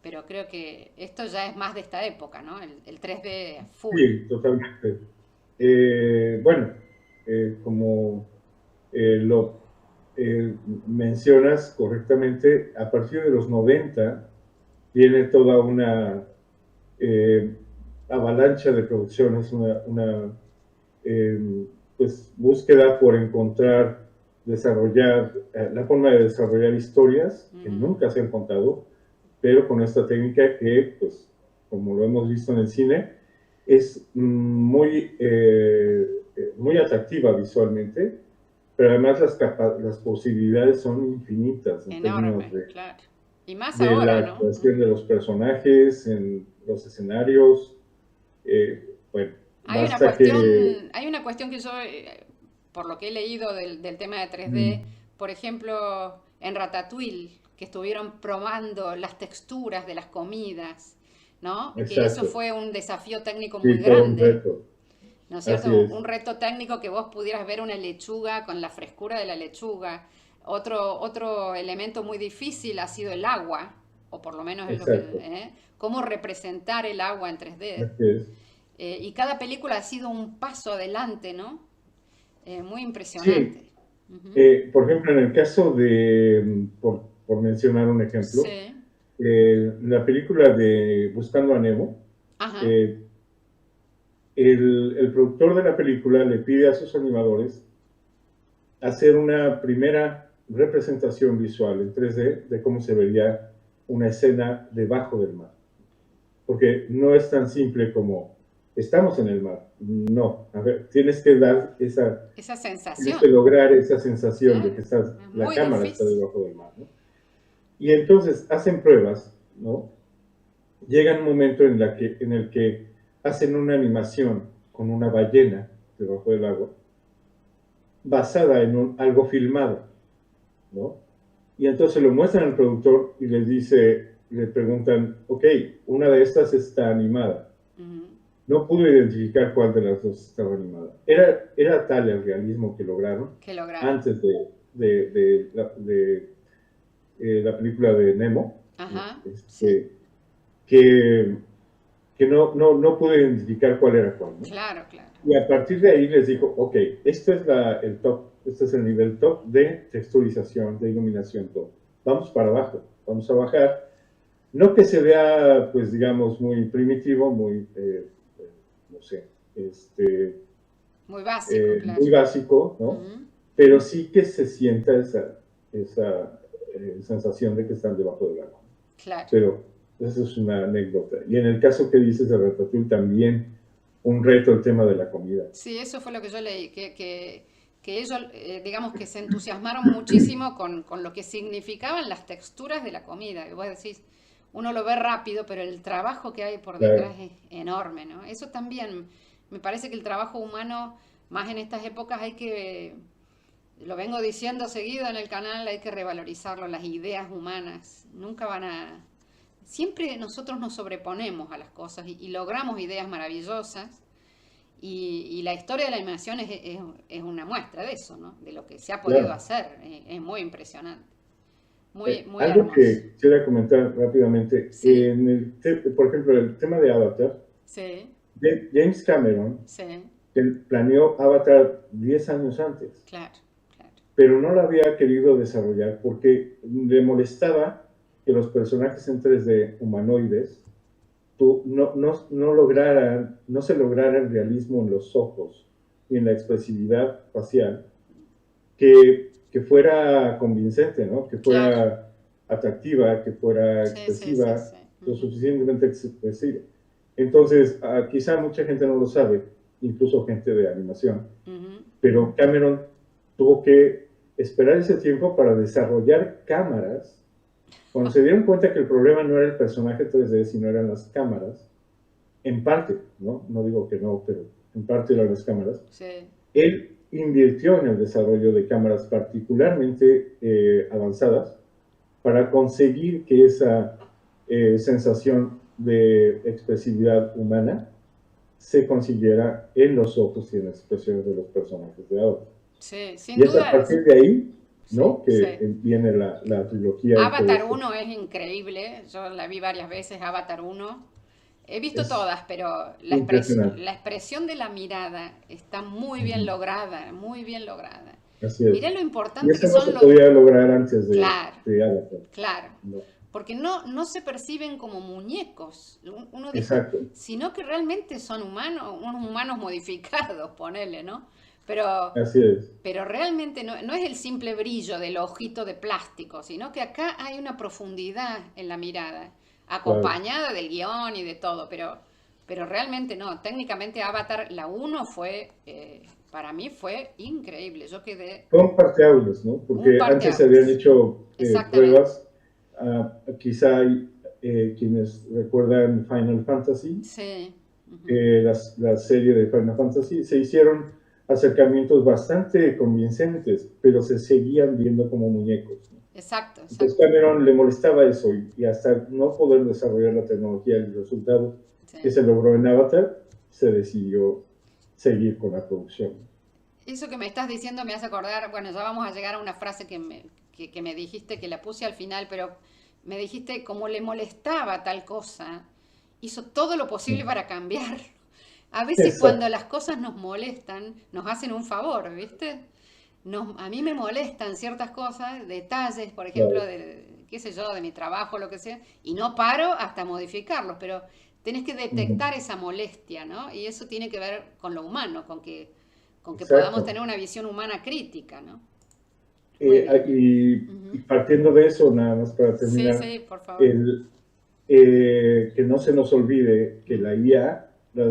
Pero creo que esto ya es más de esta época, ¿no? El 3D full. Sí, totalmente. Bueno, como lo mencionas correctamente, a partir de los 90 viene toda una avalancha de producciones, una pues, búsqueda por encontrar, desarrollar, la forma de desarrollar historias que nunca se han contado, pero con esta técnica que, pues, como lo hemos visto en el cine, es muy atractiva visualmente, pero además las posibilidades son infinitas. Enorme, claro. Y más de la ahora, ¿no? actuación de los personajes en los escenarios. Bueno, basta que... Hay una cuestión que yo, por lo que he leído del tema de 3D, Mm, por ejemplo, en Ratatouille, que estuvieron probando las texturas de las comidas, ¿no? Que eso exacto, fue un desafío técnico muy sí, todo un grande, reto, ¿no es así cierto? es, Un reto técnico que vos pudieras ver una lechuga con la frescura de la lechuga. Otro elemento muy difícil ha sido el agua, o por lo menos es lo que, exacto, cómo representar el agua en 3D. así es. Y cada película ha sido un paso adelante, ¿no? Muy Sí, impresionante. Ujú. por ejemplo, en el caso de, por mencionar un ejemplo, Sí, la película de Buscando a Nemo, ajá, eh, el productor de la película le pide a sus animadores hacer una primera representación visual en 3D de cómo se vería una escena debajo del mar. Porque no es tan simple como estamos en el mar. No, a ver, tienes que dar esa, esa tienes que sensación, lograr esa sensación de claro, que estás, es la muy cámara está difícil. debajo del mar, ¿no? Y entonces hacen pruebas, ¿no? Llega un momento en el que hacen una animación con una ballena debajo del agua, basada en algo filmado, ¿no? Y entonces lo muestran al productor y les dice, le preguntan, ok, una de estas está animada. Ujú. No pudo identificar cuál de las dos estaba animada. Era tal el realismo que lograron Que lograron. antes de la película de Nemo, Ajá, sí, este, que, que no pude identificar cuál era cuál, ¿no? claro, claro. Y a partir de ahí les dijo, ok, esto es el top, este es el nivel top de texturización, de iluminación, todo. Vamos para abajo, vamos a bajar. No que se vea, pues digamos, muy primitivo, muy, no sé, Muy básico, claro. muy básico, ¿no? Ujú. Pero sí que se sienta esa sensación de que están debajo del agua. Claro. Pero eso es una anécdota. Y en el caso que dices de Ratatouille, también un reto el tema de la comida. Sí, eso fue lo que yo leí, que ellos, digamos que se entusiasmaron muchísimo con lo que significaban las texturas de la comida. Y vos decís, uno lo ve rápido, pero el trabajo que hay por Claro, detrás es enorme, ¿no? Eso también, me parece que el trabajo humano, más en estas épocas, hay que, lo vengo diciendo seguido en el canal, hay que revalorizarlo, las ideas humanas. Nunca van a... Siempre nosotros nos sobreponemos a las cosas y logramos ideas maravillosas y la historia de la animación es una muestra de eso, ¿no? De lo que se ha podido claro. hacer. Es muy impresionante, muy, muy Algo hermoso. que quisiera comentar rápidamente, Sí, por ejemplo, el tema de Avatar, sí, James Cameron sí, él planeó Avatar 10 años antes, claro, claro. pero no la había querido desarrollar porque le molestaba que los personajes en 3D humanoides no se lograra el realismo en los ojos y en la expresividad facial que fuera convincente, ¿no? Que Claro, fuera atractiva, que fuera sí, sí, sí, expresiva, sí. lo Ujú, suficientemente expresiva. Entonces, quizá mucha gente no lo sabe, incluso gente de animación, ujú. pero Cameron tuvo que esperar ese tiempo para desarrollar cámaras. Cuando se dieron cuenta que el problema no era el personaje 3D, sino eran las cámaras, en parte, ¿no? No digo que no, pero en parte eran las cámaras, Sí, él invirtió en el desarrollo de cámaras particularmente avanzadas para conseguir que esa sensación de expresividad humana se consiguiera en los ojos y en las expresiones de los personajes de Avatar. sí, sin Y es a duda, partir de ahí, sí, ¿no? sí. Que viene la trilogía y todo Avatar esto. uno es increíble, yo la vi varias veces, Avatar uno. He visto Es todas, pero impresionante. la expresión de la mirada está muy bien Ujú. lograda, muy bien lograda. Así Mirá es. lo Y importante que eso no son se los... podía lograr antes Claro, de Avatar. claro. No. Porque no se perciben como muñecos. Uno dice, Exacto. sino que realmente son humanos, unos humanos modificados, ponele, ¿no? Pero, Así es. pero realmente no es el simple brillo del ojito de plástico, sino que acá hay una profundidad en la mirada, Claro. acompañada del guión y de todo, pero realmente no. Técnicamente Avatar, la uno fue, para mí fue increíble. Yo quedé Son parteaguas, ¿no? un Porque antes se habían parteaguas. hecho Exactamente. pruebas quizá hay quienes recuerdan Final Fantasy, Sí. la serie de Final Fantasy, se hicieron acercamientos bastante convincentes, pero se seguían viendo como muñecos, ¿no? Exacto, Entonces exacto. Cameron le molestaba eso y hasta no poder desarrollar la tecnología y el resultado que Sí. se logró en Avatar, se decidió seguir con la producción. Eso que me estás diciendo me hace acordar, bueno, ya vamos a llegar a una frase que me dijiste, que la puse al final, pero me dijiste como le molestaba tal cosa, hizo todo lo posible para cambiar. A veces cuando Exacto, las cosas nos molestan, nos hacen un favor, ¿viste? A mí me molestan ciertas cosas, detalles, por ejemplo, claro, de, qué sé yo, de mi trabajo, lo que sea, y no paro hasta modificarlos, pero tenés que uh-huh. detectar esa molestia, ¿no? Y eso tiene que ver con lo humano, con que podamos Exacto. tener una visión humana crítica, ¿no? Muy bien. Y Ujú. partiendo de eso, nada más para Sí, terminar, sí, por favor. el, que no se nos olvide que la Ujú. IA la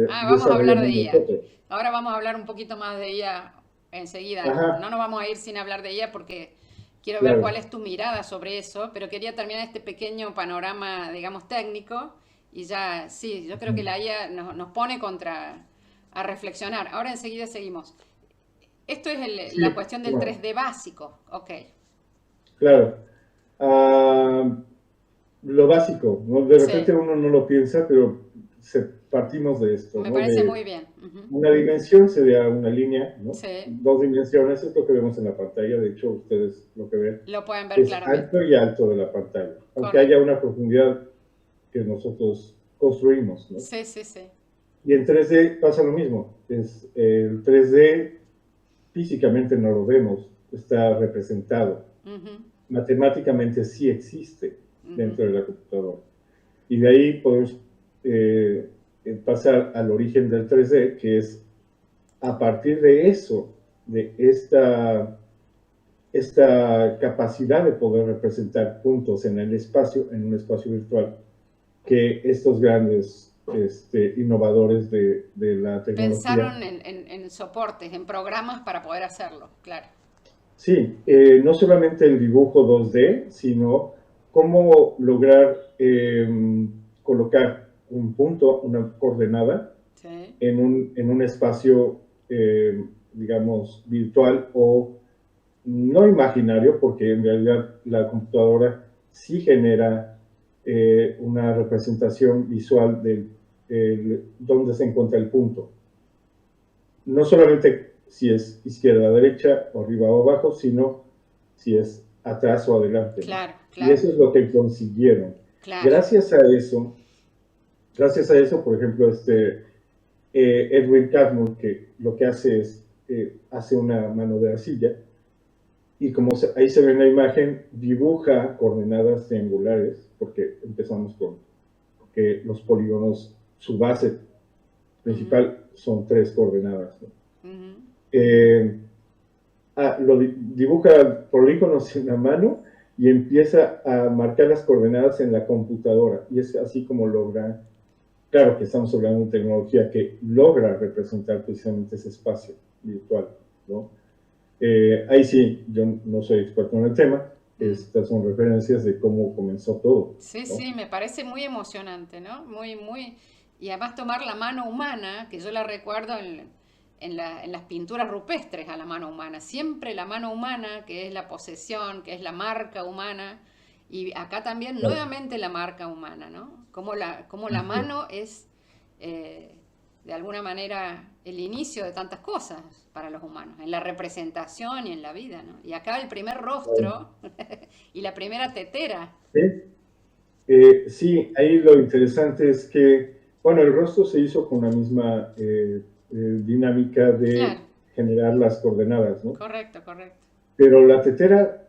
Vamos a hablar de desarrollamos IA. nosotros. Ahora vamos a hablar un poquito más de IA enseguida. No Ajá, nos vamos a ir sin hablar de IA porque quiero ver cuál claro. es tu mirada sobre eso, pero quería terminar este pequeño panorama, digamos, técnico y ya, sí, yo creo que la IA nos pone a reflexionar. Ahora enseguida seguimos. Esto es la Sí, cuestión del bueno, 3D básico, ok. claro. Ah, lo básico, ¿no? De Sí, repente uno no lo piensa, pero partimos de esto, me ¿no? parece muy De bien. Ujú. una dimensión sería una línea, ¿no? Sí, Dos dimensiones es lo que vemos en la pantalla, de hecho ustedes lo que ven lo pueden ver es claramente. alto y alto de la pantalla, aunque haya Correcto. una profundidad que nosotros construimos, ¿no? Sí, sí, sí. Y en 3D pasa lo mismo, el 3D físicamente no lo vemos, está representado, Ujú, matemáticamente sí existe ujú. dentro de la computadora. Y de ahí podemos eh, pasar al origen del 3D, que es a partir de eso, de esta capacidad de poder representar puntos en el espacio, en un espacio virtual, que estos grandes innovadores de la tecnología, Pensaron en soportes, en programas para poder hacerlo, claro. sí, no solamente el dibujo 2D, sino cómo lograr colocar un punto, una coordenada, Sí. en un espacio, digamos, virtual o no imaginario, porque en realidad la computadora sí genera una representación visual de dónde se encuentra el punto. No solamente si es izquierda, derecha, o arriba o abajo, sino si es atrás o adelante, ¿no? Claro, Y claro, eso es lo que consiguieron. claro. Gracias a eso, por ejemplo, Edwin Catmull, que lo que hace es, hace una mano de arcilla, y como ahí se ve en la imagen, dibuja coordenadas triangulares, porque empezamos con que los polígonos, su base Ujú, principal son tres coordenadas, ¿no? ujú. Eh, lo dibuja polígonos en la mano y empieza a marcar las coordenadas en la computadora. Y es así como logra, claro que estamos hablando de tecnología que logra representar precisamente ese espacio virtual, ¿no? Ahí sí, yo no soy experto en el tema, Mm. estas son referencias de cómo comenzó todo, Sí, ¿no? sí, me parece muy emocionante, ¿no? Muy, muy... Y además tomar la mano humana, que yo la recuerdo en las pinturas rupestres a la mano humana. Siempre la mano humana, que es la posesión, que es la marca humana. Y acá también Claro, nuevamente la marca humana, ¿no? Como la así es. mano es, eh, de alguna manera, el inicio de tantas cosas para los humanos, en la representación y en la vida, ¿no? Y acá el primer Claro. rostro y la primera tetera. ¿Sí? Sí, ahí lo interesante es que, bueno, el rostro se hizo con la misma dinámica Claro, de generar las coordenadas, ¿no? correcto, correcto. Pero la tetera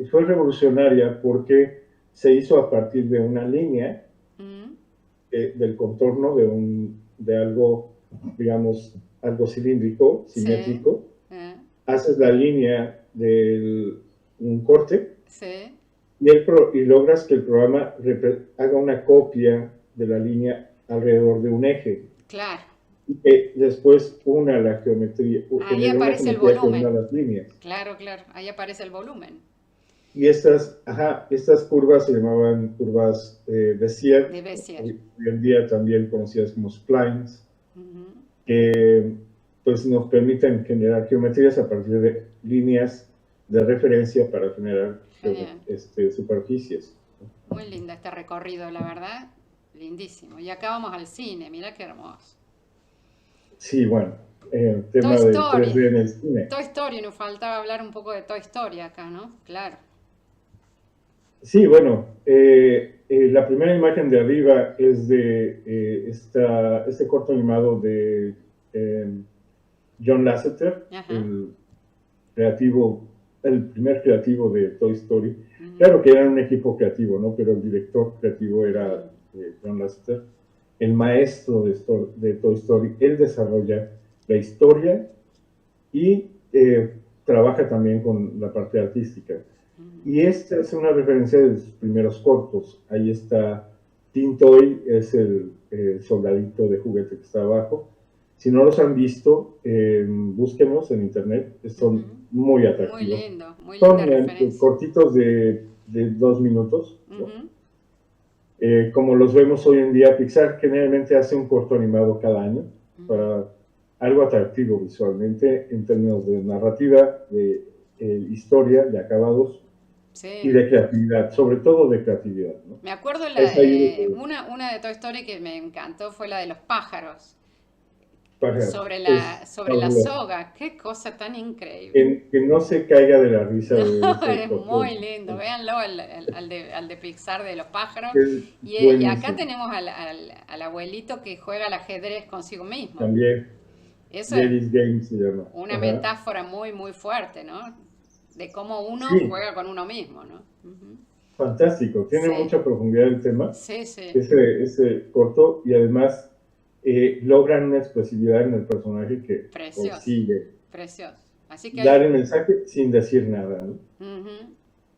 fue revolucionaria porque se hizo a partir de una línea Mm, del contorno de algo, digamos, algo cilíndrico, sí, simétrico. eh, Haces la línea de un corte sí, y logras que el programa haga una copia de la línea alrededor de un eje. claro. Y que después una la geometría, Ahí genere una aparece el geometría que una volumen. las líneas. Claro, claro, ahí aparece el volumen. Y estas curvas se llamaban curvas Bézier, De Bézier. hoy en día también conocidas como splines, Ujú. que pues nos permiten generar geometrías a partir de líneas de referencia para generar Genial. superficies. Muy lindo este recorrido, la verdad. Lindísimo. Y acá vamos al cine, mira qué hermoso. Sí, bueno, el Toy tema del Story. 3D en el cine. Toy Story, nos faltaba hablar un poco de Toy Story acá, ¿no? Claro. Sí, bueno, la primera imagen de arriba es de este corto animado de eh, John Lasseter, Ajá. creativo, el primer creativo de Toy Story. Ujú. Claro que era un equipo creativo, ¿no? Pero el director creativo era Mm. John Lasseter, el maestro de Toy Story. Él desarrolla la historia y trabaja también con la parte artística. Mm. Y esta es una referencia de sus primeros cortos. Ahí está Tintoy, es el soldadito de juguete que está abajo. Si no los han visto, búsquenlos en internet, son Ujú. muy atractivos. Muy linda Son referencia. cortitos de 2 minutos, ¿no? Ujú. Como los vemos hoy en día, Pixar generalmente hace un corto animado cada año Ujú. para algo atractivo visualmente en términos de narrativa, de historia, de acabados y Sí. de creatividad, sobre todo de creatividad, ¿no? Me acuerdo Es ahí una de Toy Story que me encantó fue la de los pájaros. pájaros. Es Sobre la fabuloso. soga. Qué cosa tan increíble. Que no se caiga de la risa No, de ese es corto. muy lindo. Véanlo, al de Pixar de los pájaros. Es Y acá buenísimo. tenemos al abuelito que juega al ajedrez consigo mismo. También, Eso es Jerry's Game se llama. una Ajá. metáfora muy fuerte, ¿no? De cómo uno Sí, juega con uno mismo, ¿no? Ujú. fantástico. Tiene Sí, mucha profundidad el tema, sí. ese corto, y además logran una expresividad en el personaje que Precioso, consigue precioso. Así que dar hay, el mensaje sin decir nada, ¿no? ujú,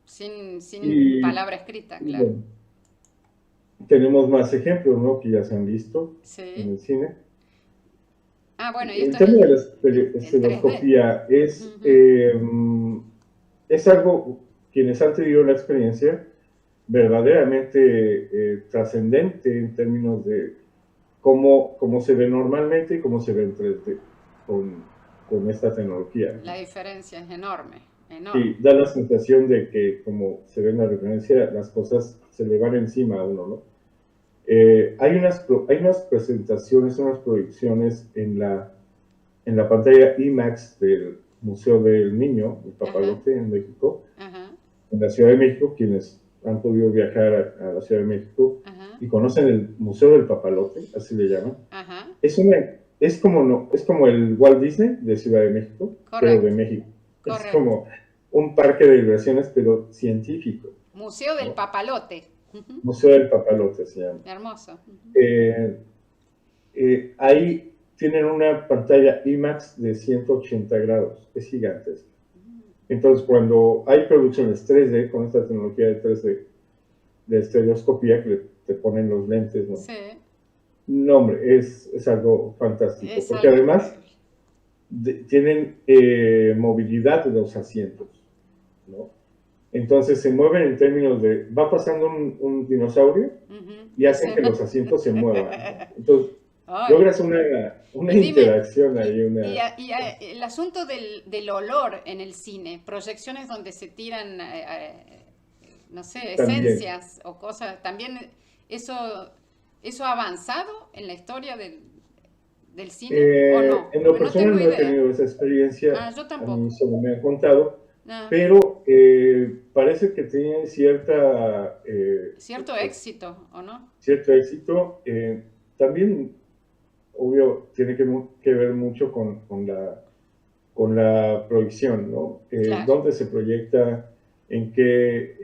sin Y, palabra escrita, y claro. bueno, tenemos más ejemplos, ¿no? Que ya se han visto en Sí. el cine. Ah, bueno, y esto El es tema de la el 3D. estereoscopía Ujú. es algo, quienes han tenido la experiencia, verdaderamente trascendente en términos de cómo se ve normalmente y cómo se ve en 3D con esta tecnología, La ¿no? diferencia es enorme, enorme. Sí, da la sensación de que, como se ve en la referencia, las cosas se le van encima a uno, ¿no? Hay unas presentaciones, unas proyecciones en la pantalla IMAX del Museo del Niño, el Ajá, Papalote en México, ajá, en la Ciudad de México, quienes han podido viajar a la Ciudad de México ajá, y conocen el Museo del Papalote, así le llaman. ajá. Es, una, es, como no, es como el Walt Disney de Ciudad de México, pero de Correcto, México. Es correcto. como un parque de diversiones, pero científico, Museo del ¿no? Papalote. Ujú. Museo del Papalote se llama. Hermoso. Ujú. Eh, Ahí tienen una pantalla IMAX de 180 grados, es gigantesca. Entonces, cuando hay producciones 3D, con esta tecnología de 3D, de estereoscopía que te ponen los lentes, ¿no? Sí, No, hombre, es algo fantástico, es porque algo además increíble. tienen movilidad de los asientos, ¿no? Entonces se mueven en términos de, va pasando un dinosaurio Ujú. y hacen que los asientos se muevan, ¿no? Entonces Ay. logras una Y dime, interacción ahí, el asunto del olor en el cine, proyecciones donde se tiran, no sé, también. esencias o cosas, también eso, eso ha avanzado en la historia del cine o no, En lo porque no personal tengo no he idea. tenido esa Ah, experiencia, yo a mí tampoco. solo me han contado, Ah, pero parece que tiene cierto pues, éxito, ¿o no? cierto éxito. También, obvio, tiene que ver mucho con la proyección, ¿no? Claro, ¿Dónde se proyecta? ¿En qué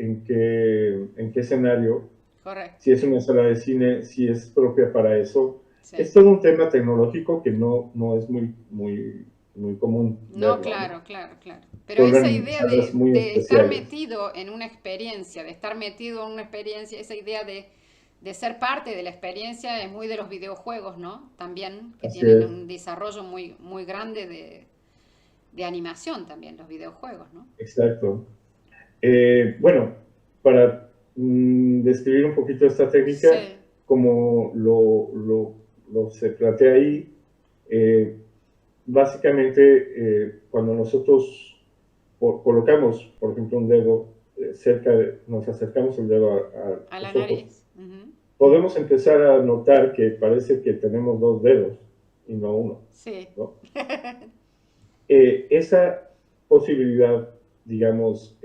escenario? correcto. Si es una sala de cine, si es propia para eso. Sí. Es todo un tema tecnológico que no es muy común No, verlo, ¿no? claro. Pero esa Vuelven idea salas muy de estar especiales. metido en una experiencia, de estar metido en una experiencia, esa idea de ser parte de la experiencia es muy de los videojuegos, ¿no? También, que Así tienen es, un desarrollo muy grande de animación también, los videojuegos, ¿no? exacto. Bueno, para describir un poquito esta técnica, Sí, como lo se plantea ahí, eh, básicamente cuando nosotros colocamos, por ejemplo, un dedo nos acercamos el dedo a a la los ojos, nariz. Ujú. podemos empezar a notar que parece que tenemos dos dedos y no uno, Sí. ¿no? Esa posibilidad, digamos,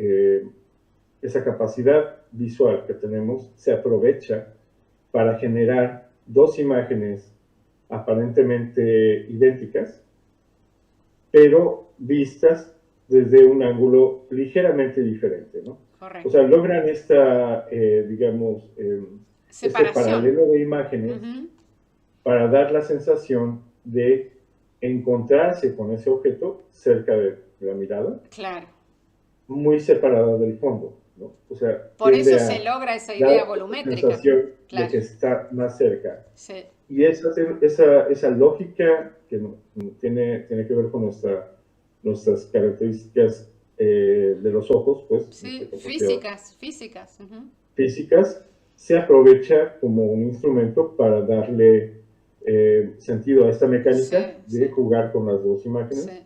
esa capacidad visual que tenemos se aprovecha para generar dos imágenes aparentemente idénticas, pero vistas desde un ángulo ligeramente diferente, ¿no? O sea, Correcto. logran esta, digamos, este Separación. paralelo de imágenes Ujú. para dar la sensación de encontrarse con ese objeto cerca de la mirada, Claro. muy separada del fondo, ¿no? O sea, Por eso tiende se a logra esa dar idea esa volumétrica. sensación de Claro. que está más cerca. Sí. Y esa lógica que tiene que ver con nuestras características de los ojos, pues, nuestra Sí, capacidad físicas, físicas. Ujú. físicas, se aprovecha como un instrumento para darle sentido a esta mecánica Sí, de sí, jugar con las dos imágenes sí,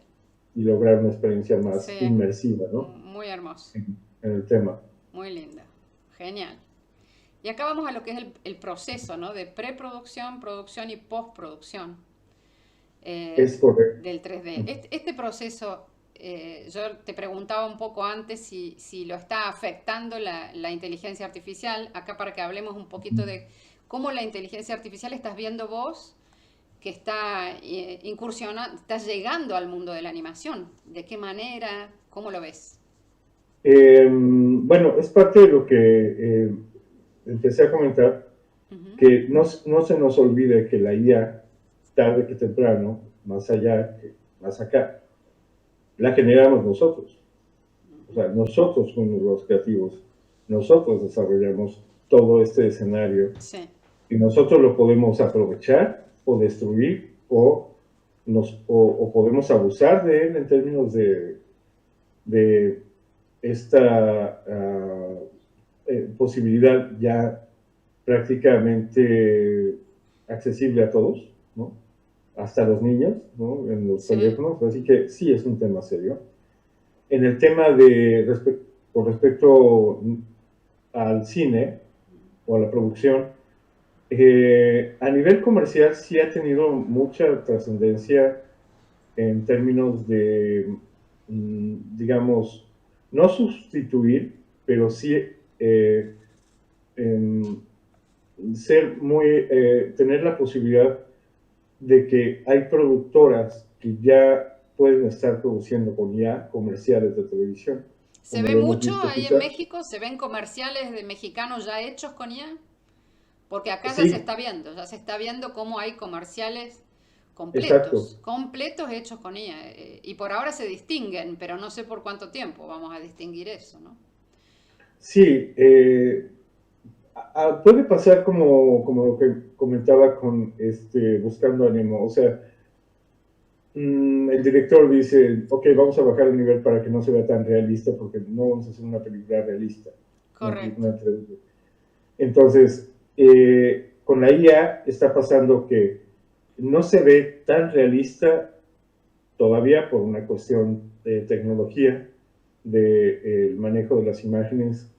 y lograr una experiencia más sí. inmersiva, ¿no? Muy hermoso, En el tema. muy lindo. Genial. Y acá vamos a lo que es el proceso, ¿no? De preproducción, producción y postproducción Es correcto. del 3D. Este proceso, yo te preguntaba un poco antes si lo está afectando la inteligencia artificial, acá para que hablemos un poquito de cómo la inteligencia artificial estás viendo vos que está incursionando, está llegando al mundo de la animación. ¿De qué manera? ¿Cómo lo ves? Bueno, es parte de lo que empecé a comentar, Ujú. que no se nos olvide que la IA, tarde que temprano, más allá, más acá, la generamos nosotros. O sea, nosotros somos los creativos, nosotros desarrollamos todo este escenario Sí, y nosotros lo podemos aprovechar o destruir o podemos abusar de él en términos de esta posibilidad ya prácticamente accesible a todos, ¿no? Hasta los niños, ¿no? En los sí, teléfonos, así que sí es un tema serio. En el tema de con respecto al cine o a la producción, a nivel comercial sí ha tenido mucha trascendencia en términos de, digamos, no sustituir, pero sí em, tener la posibilidad de que hay productoras que ya pueden estar produciendo con ya comerciales de televisión, ¿se como ve lo hemos mucho visto ahí en quizás. México? ¿Se ven comerciales de mexicanos ya hechos con IA? Porque acá ya se Sí, está viendo, ya se está viendo cómo hay comerciales exacto. completos, completos hechos con IA. Y por ahora se distinguen, pero no sé por cuánto tiempo vamos a distinguir eso, ¿no? Sí, puede pasar como lo que comentaba con Buscando a Nemo. O sea, el director dice, ok, vamos a bajar el nivel para que no se vea tan realista porque no vamos a hacer una película realista, una Correcto. película 3D. Entonces, con la IA está pasando que no se ve tan realista todavía por una cuestión de tecnología, del manejo de las imágenes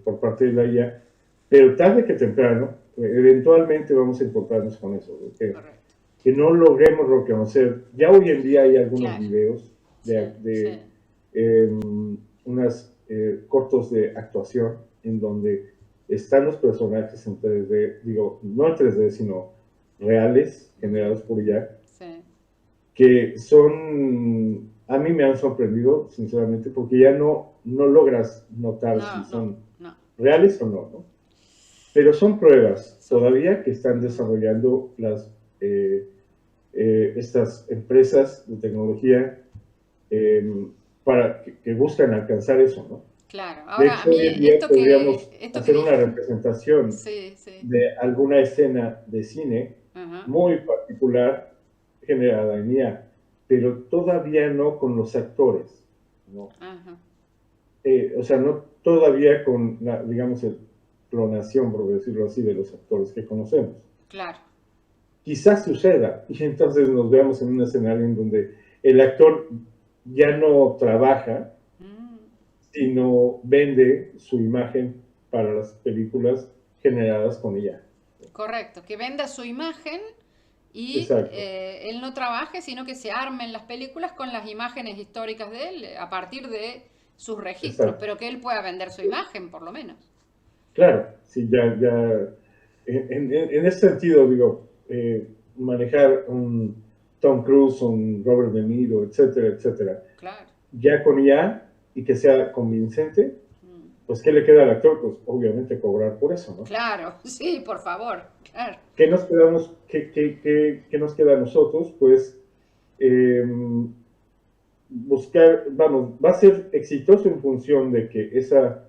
por parte de la IA, pero tarde que temprano, eventualmente vamos a encontrarnos con eso, ¿no? Correcto. Que no logremos reconocer. Ya hoy en día hay algunos Claro. videos Sí, sí. de unas cortos de actuación en donde están los personajes en 3D, digo, no en 3D, sino reales, Ujú. generados por IA, Sí. que son, a mí me han sorprendido, sinceramente, porque ya no logras notar si No, no, son no. reales o no, ¿no? Pero son pruebas Son. todavía que están Ujú. desarrollando estas empresas de tecnología eh, que buscan alcanzar eso, ¿no? Claro. De Ahora, a hecho, mí, hoy en día podríamos esto que hacer una dije, representación sí, sí. de alguna escena de cine Ajá, muy particular generada en IA, pero todavía no con los actores, ¿no? ajá. o sea, no todavía con, la, digamos, el clonación, por decirlo así, de los actores que conocemos. Claro. Quizás suceda y entonces nos veamos en un escenario en donde el actor ya no trabaja, sino vende su imagen para las películas generadas con ella. Correcto, que venda su imagen y Exacto, él no trabaje, sino que se armen las películas con las imágenes históricas de él a partir de sus registros, exacto. pero que él pueda vender su imagen, por lo menos. Claro, sí, en ese sentido, digo, manejar un Tom Cruise, un Robert De Niro, etcétera, etcétera, Claro. ya con IA y que sea convincente, Mm. pues ¿qué le queda al actor? Pues obviamente cobrar por eso, ¿no? Claro, sí, por favor. Claro. ¿Qué nos quedamos, qué nos queda a nosotros? Pues eh, buscar, vamos, va a ser exitoso en función de que esa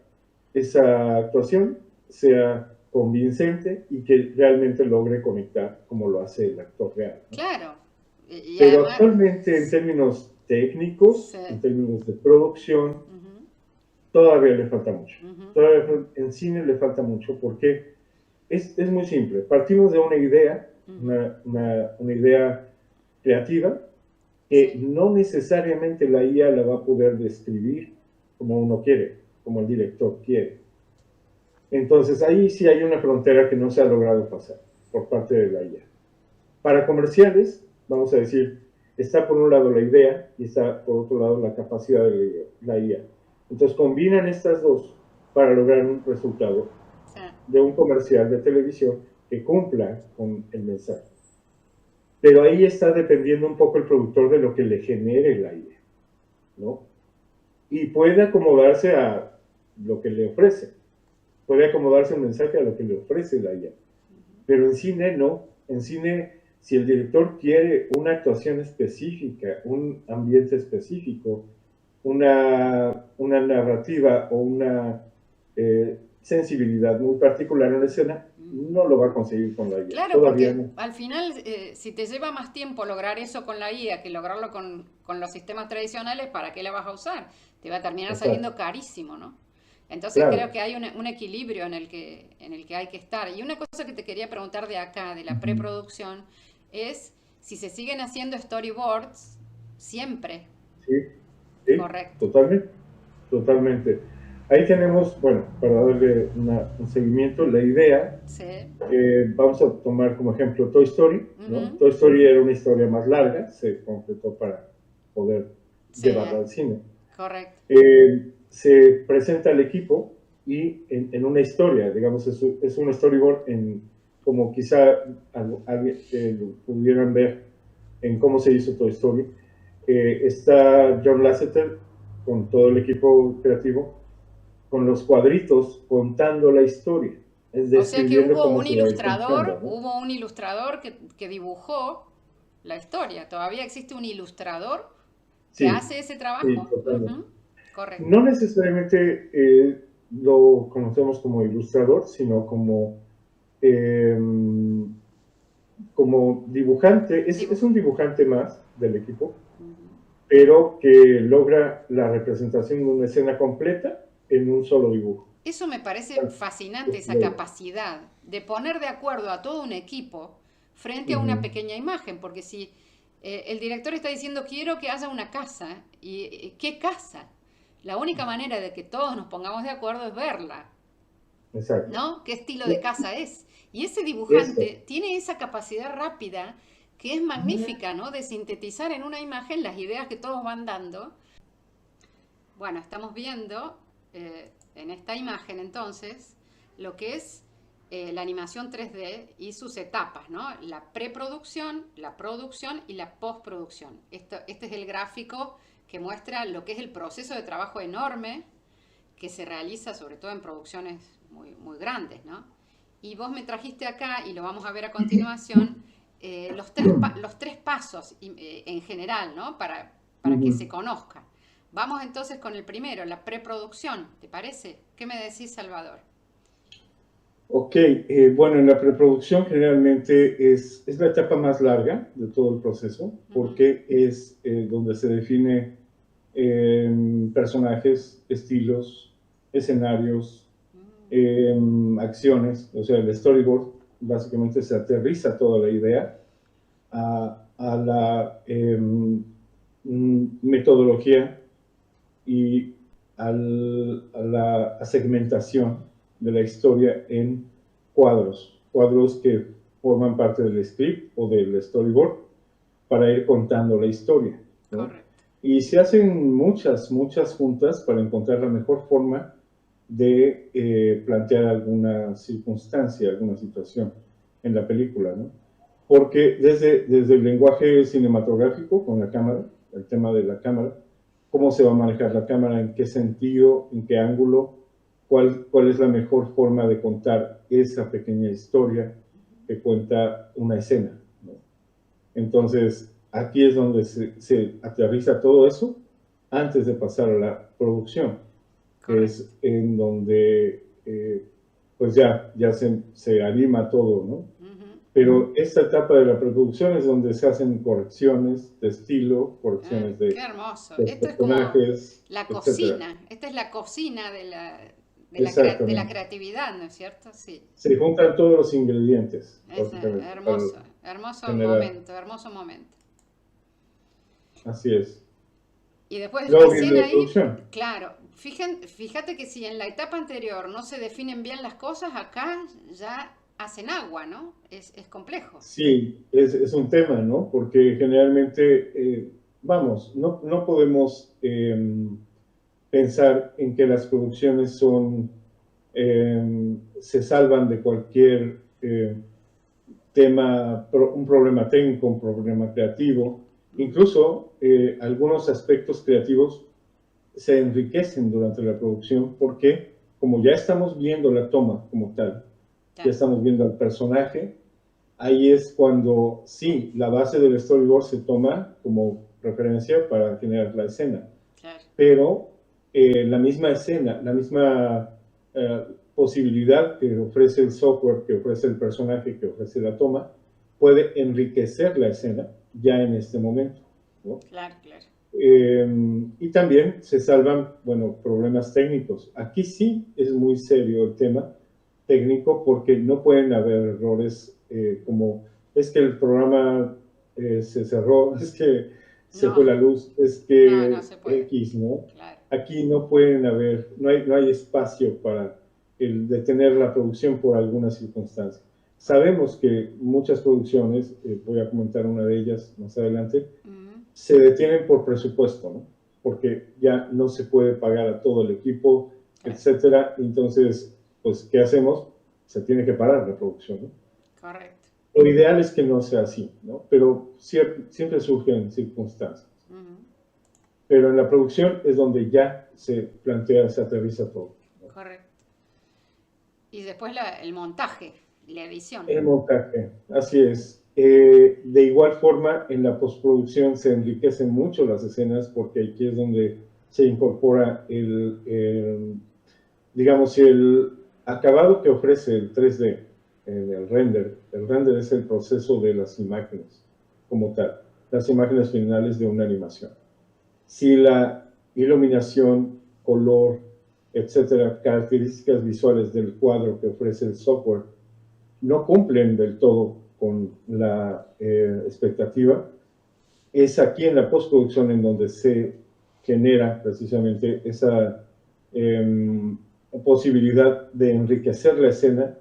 actuación sea convincente y que realmente logre conectar como lo hace el actor real, ¿no? Claro. Y Pero además, actualmente en términos técnicos, sí. en términos de producción, Ujú, todavía le falta mucho. ujú, Todavía en cine le falta mucho porque es muy simple. Partimos de una idea, ujú. una idea creativa, que Sí, no necesariamente la IA la va a poder describir como uno quiere, como el director quiere. Entonces ahí sí hay una frontera que no se ha logrado pasar por parte de la IA. Para comerciales, vamos a decir, está por un lado la idea y está por otro lado la capacidad de la IA. Entonces combinan estas dos para lograr un resultado sí. de un comercial de televisión que cumpla con el mensaje. Pero ahí está dependiendo un poco el productor de lo que le genere la IA, ¿no? Y puede acomodarse a lo que le ofrece. Puede acomodarse el mensaje a lo que le ofrece la IA. Pero en cine no. En cine, si el director quiere una actuación específica, un ambiente específico, una narrativa o una sensibilidad muy particular en la escena, no lo va a conseguir con la IA. Claro, Todavía porque no. al final, si te lleva más tiempo lograr eso con la IA que lograrlo con los sistemas tradicionales, ¿para qué la vas a usar? Te va a terminar Exacto. saliendo carísimo, ¿no? Entonces creo Claro. que hay un equilibrio en el que hay que estar. Y una cosa que te quería preguntar de acá, de la Ujú. preproducción, es si se siguen haciendo storyboards siempre. Sí, sí, Correcto. totalmente. Totalmente. Ahí tenemos, bueno, para darle un seguimiento, la idea, Sí. vamos a tomar como ejemplo Toy Story, ¿no? Ujú. Toy Story era una historia más larga, se completó para poder Sí, llevarla al cine. correcto. Se presenta al equipo y en una historia, digamos, es un storyboard en, como quizá pudieran ver en cómo se hizo Toy Story. Está John Lasseter con todo el equipo creativo, con los cuadritos contando la historia, es O sea que describiendo cómo se va a ir contando, ¿no? hubo un ilustrador que dibujó la historia. ¿Todavía existe un ilustrador que Sí, hace ese sí, trabajo? totalmente. Ujú, correcto. No necesariamente lo conocemos como ilustrador, sino eh, como dibujante, es Dibujo. un dibujante más del equipo, Ujú. pero que logra la representación de una escena completa en un solo dibujo. Eso me parece fascinante, esa capacidad de poner de acuerdo a todo un equipo frente a una Ujú. pequeña imagen, porque si el director está diciendo quiero que haya una casa, ¿y qué casa? La única manera de que todos nos pongamos de acuerdo es verla. Exacto. ¿No? ¿Qué estilo de casa es? Y ese Eso. dibujante tiene esa capacidad rápida que es magnífica, ¿no? De sintetizar en una imagen las ideas que todos van dando. Bueno, estamos viendo en esta imagen entonces lo que es la animación 3D y sus etapas, ¿no? La preproducción, la producción y la postproducción. Este es el gráfico que muestra lo que es el proceso de trabajo enorme que se realiza sobre todo en producciones muy grandes, ¿no? Y vos me trajiste acá, y lo vamos a ver a continuación, los tres pasos en general, ¿no? Para que se Ujú. conozca. Vamos entonces con el primero, la preproducción, ¿te parece? ¿Qué me decís, Salvador? Ok, bueno, en la preproducción generalmente es la etapa más larga de todo el proceso Ujú. porque es donde se define personajes, estilos, escenarios, acciones. O sea, el storyboard básicamente se aterriza toda la idea a la metodología y a la segmentación de la historia en cuadros que forman parte del script o del storyboard para ir contando la historia, ¿no? Correcto. Y se hacen muchas juntas para encontrar la mejor forma de plantear alguna circunstancia, alguna situación en la película, ¿no? Porque desde el lenguaje cinematográfico con la cámara, el tema de la cámara, cómo se va a manejar la cámara, en qué sentido, en qué ángulo, cuál es la mejor forma de contar esa pequeña historia que cuenta una escena, ¿no? Entonces, aquí es donde se aterriza todo eso antes de pasar a la producción, que es en donde pues ya se anima todo, ¿no? Pero esta etapa de la producción es donde se hacen correcciones de estilo, correcciones Qué hermoso. de Esto es como personajes, la etc. cocina. Esta es la cocina de la creatividad, ¿no es cierto? Sí. Se juntan todos los ingredientes. Es hermoso, hermoso momento, hermoso momento. Así es. Y después Luego recién viene la ahí, producción. claro, fíjate que si en la etapa anterior no se definen bien las cosas, acá ya hacen agua, ¿no? Es complejo. Sí, es un tema, ¿no? Porque generalmente, vamos, no podemos pensar en que las producciones se salvan de cualquier tema, un problema técnico, un problema creativo. Incluso algunos aspectos creativos se enriquecen durante la producción porque como ya estamos viendo la toma como tal, ya estamos viendo al personaje, ahí es cuando sí, la base del storyboard se toma como referencia para generar la escena. Claro. Pero la misma escena, la misma posibilidad que ofrece el software, que ofrece el personaje, que ofrece la toma, puede enriquecer la escena ya en este momento, ¿no? Claro, claro. Y también se salvan, bueno, problemas técnicos. Aquí sí es muy serio el tema técnico porque no pueden haber errores como es que el programa se cerró, es que se fue la luz, es que no se puede. X, ¿no? Claro. Aquí no pueden haber, no hay espacio para el detener la producción por alguna circunstancia. Sabemos que muchas producciones, voy a comentar una de ellas más adelante, se detienen por presupuesto, ¿no? Porque ya no se puede pagar a todo el equipo, etcétera. Entonces, pues, ¿qué hacemos? Se tiene que parar la producción, ¿no? Correcto. Lo ideal es que no sea así, ¿no? Pero siempre surgen circunstancias. Pero en la producción es donde ya se plantea, se aterriza todo, ¿no? Correcto. Y después el montaje, la edición. El montaje, así es. De igual forma, en la postproducción se enriquecen mucho las escenas porque aquí es donde se incorpora digamos, el acabado que ofrece el 3D, el render. El render es el proceso de las imágenes como tal, las imágenes finales de una animación. Si la iluminación, color, etcétera, características visuales del cuadro que ofrece el software no cumplen del todo con la expectativa, es aquí en la postproducción en donde se genera precisamente esa posibilidad de enriquecer la escena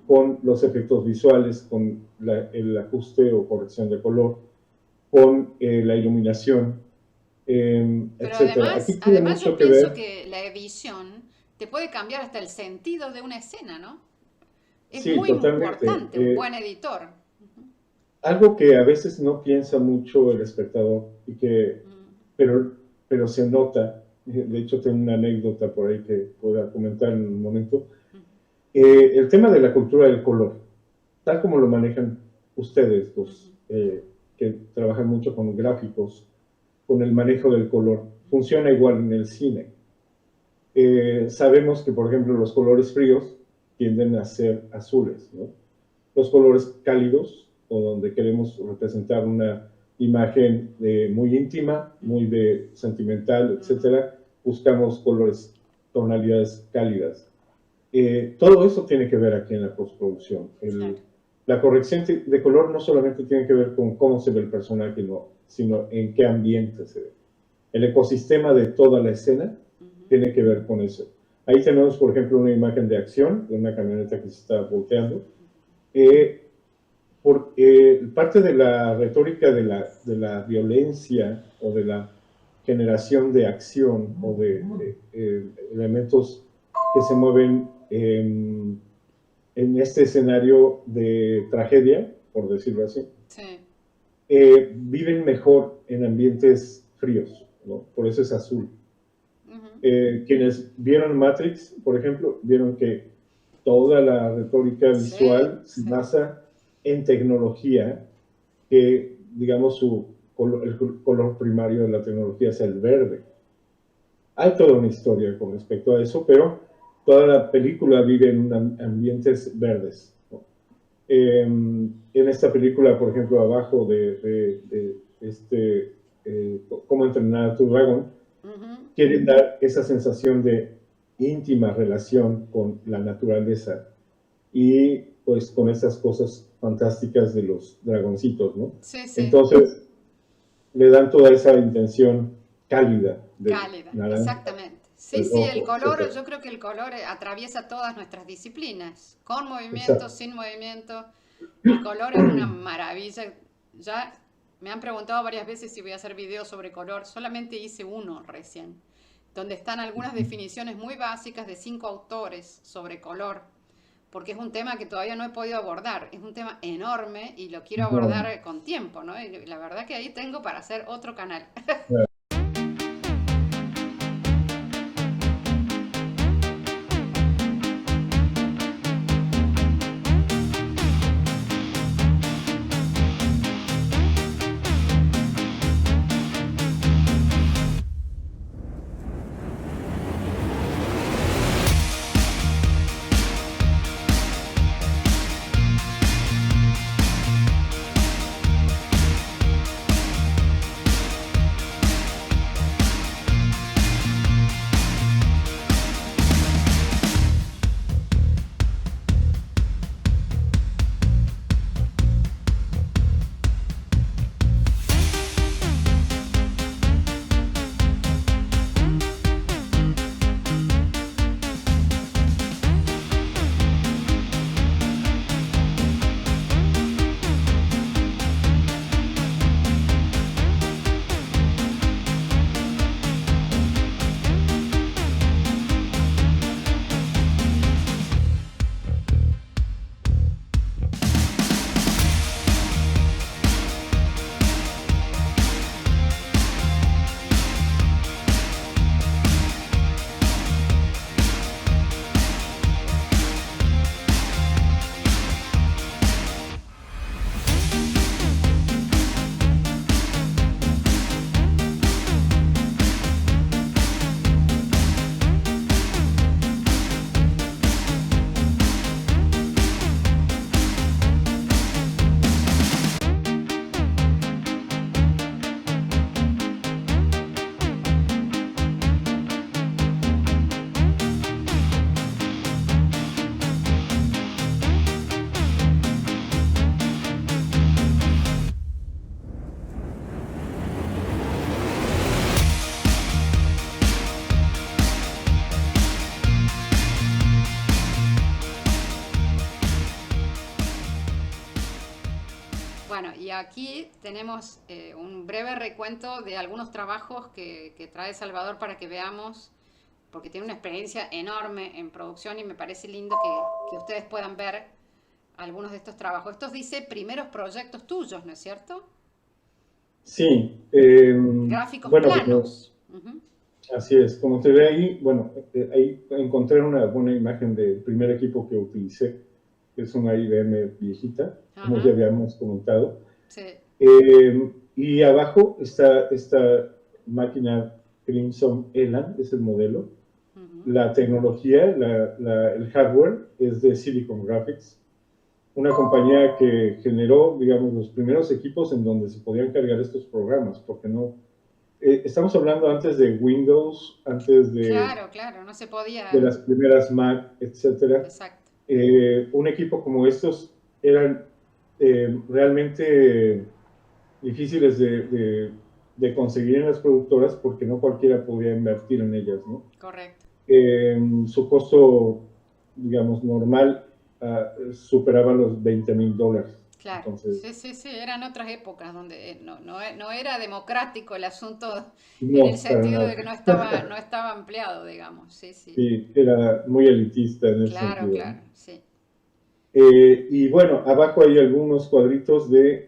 con los efectos visuales, con el ajuste o corrección de color, con la iluminación, Pero etcétera. además yo pienso que la edición te puede cambiar hasta el sentido de una escena, ¿no? Es sí, muy totalmente. importante, un buen editor. Algo que a veces no piensa mucho el espectador, y pero se nota. De hecho, tengo una anécdota por ahí que pueda comentar en un momento. El tema de la cultura del color, tal como lo manejan ustedes, los que trabajan mucho con gráficos, con el manejo del color, funciona igual en el cine. Sabemos que, por ejemplo, los colores fríos tienden a ser azules, ¿no? Los colores cálidos, o donde queremos representar una imagen muy íntima, muy de sentimental, etcétera, buscamos colores, tonalidades cálidas. Todo eso tiene que ver aquí en la postproducción. Claro. La corrección de color no solamente tiene que ver con cómo se ve el personaje, no, sino en qué ambiente se ve. El ecosistema de toda la escena tiene que ver con eso. Ahí tenemos, por ejemplo, una imagen de acción de una camioneta que se está volteando. Parte de la retórica de la violencia o de la generación de acción o de elementos que se mueven en este escenario de tragedia, por decirlo así, Sí. Viven mejor en ambientes fríos, ¿no? Por eso es azul. Quienes vieron Matrix, por ejemplo, vieron que toda la retórica visual se basa en tecnología, que digamos el color primario de la tecnología es el verde. Hay toda una historia con respecto a eso, pero toda la película vive en ambientes verdes, ¿no? En esta película, por ejemplo, abajo de Cómo entrenar a tu dragón, quieren dar esa sensación de íntima relación con la naturaleza y pues con esas cosas fantásticas de los dragoncitos, ¿no? Sí, sí. Entonces le dan toda esa intención cálida. Cálida, exactamente. Sí, sí, el color, yo creo que el color atraviesa todas nuestras disciplinas, con movimiento, exacto, sin movimiento. El color es una maravilla. Ya me han preguntado varias veces si voy a hacer videos sobre color. Solamente hice uno recién, donde están algunas definiciones muy básicas de 5 autores sobre color, porque es un tema que todavía no he podido abordar. Es un tema enorme y lo quiero abordar con tiempo, ¿no? Y la verdad que ahí tengo para hacer otro canal. Bueno, y aquí tenemos un breve recuento de algunos trabajos que trae Salvador para que veamos, porque tiene una experiencia enorme en producción y me parece lindo que ustedes puedan ver algunos de estos trabajos. Estos dice primeros proyectos tuyos, ¿no es cierto? Sí. Gráficos planos. Así es. Como te ve ahí, bueno, ahí encontré una buena imagen del primer equipo que utilicé, que es una IBM viejita, como ya habíamos comentado. Sí. Y abajo está esta máquina Crimson Elan, es el modelo. La tecnología, el hardware es de Silicon Graphics. una compañía que generó, digamos, los primeros equipos en donde se podían cargar estos programas, porque no, estamos hablando antes de Windows, antes Claro, claro, no se de podía. las primeras Mac, etcétera. Exacto. Un equipo como estos eran realmente difíciles de conseguir en las productoras porque no cualquiera podía invertir en ellas, ¿no? Correcto. Su costo, digamos, normal superaba los $20,000. Claro. Entonces, Sí, sí, sí, eran otras épocas donde no era democrático el asunto en el no, para sentido de que nada. no estaba ampliado, digamos. Sí, sí. Sí, era muy elitista en ese Claro, sentido, ¿no? claro, sí. Y bueno, abajo hay algunos cuadritos de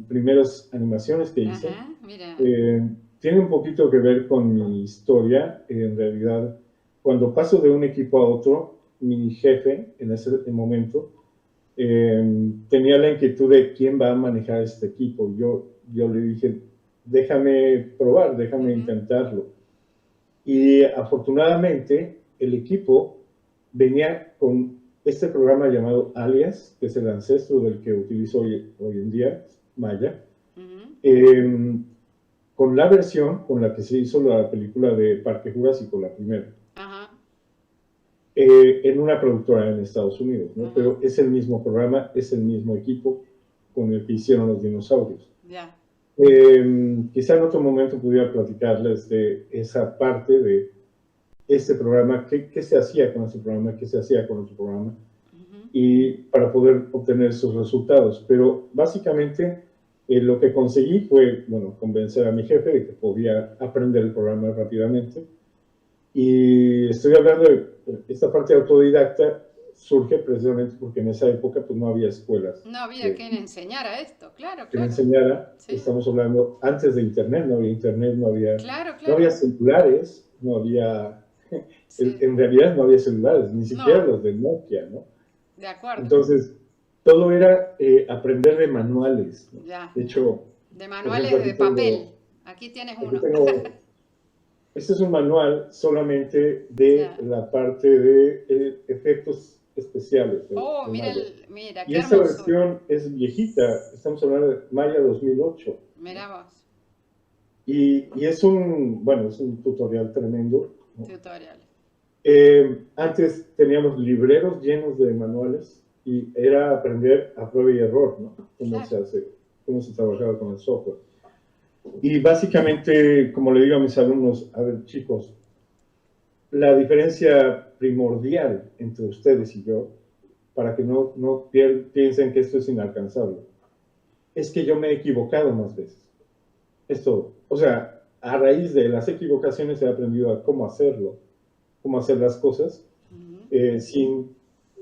primeras animaciones que hice. Ajá, mira. Tiene un poquito que ver con mi historia. En realidad, cuando paso de un equipo a otro, mi jefe en ese momento tenía la inquietud de quién va a manejar este equipo. Yo le dije, déjame probar, déjame Ujú, intentarlo. Y afortunadamente el equipo venía con este programa llamado Alias, que es el ancestro del que utilizo hoy en día, Maya, ujú. eh, con la versión con la que se hizo la película de Parque Jurásico, la primera, Ajá, en una productora en Estados Unidos, ¿no? ajá. Pero es el mismo programa, es el mismo equipo con el que hicieron los dinosaurios. Ya. Quizá en otro momento pudiera platicarles de esa parte de este programa, qué se hacía con ese programa, qué se hacía con otro programa, Ujú, y para poder obtener sus resultados. Pero básicamente lo que conseguí fue, bueno, convencer a mi jefe de que podía aprender el programa rápidamente. Y estoy hablando de esta parte autodidacta surge precisamente porque en esa época pues no había escuelas no había quien enseñara esto, claro, que me claro. enseñara. Sí, Estamos hablando antes de internet, no había internet, claro, no había claro. celulares, no había, Sí. en realidad no había celulares, ni siquiera No, los de Nokia, ¿no? de acuerdo. Entonces, todo era aprender de manuales, ¿no? Ya. De hecho, De por ejemplo, manuales de papel. Aquí tienes aquí uno. tengo, este es un manual solamente de Ya. la parte de efectos especiales Oh, de mira, Maya. mira, Y qué esta hermosura. versión es viejita, estamos hablando de Maya 2008, ¿no? Mira vos, Y es bueno, es un tutorial tremendo, ¿no? tutoriales. Antes teníamos libreros llenos de manuales y era aprender a prueba y error, ¿no? Cómo Claro. se hace, cómo se trabajaba con el software. Y básicamente, como le digo a mis alumnos, a ver, chicos, la diferencia primordial entre ustedes y yo, para que no piensen que esto es inalcanzable, es que yo me he equivocado más veces. Es todo. O sea, a raíz de las equivocaciones he aprendido a cómo hacerlo, cómo hacer las cosas Ujú,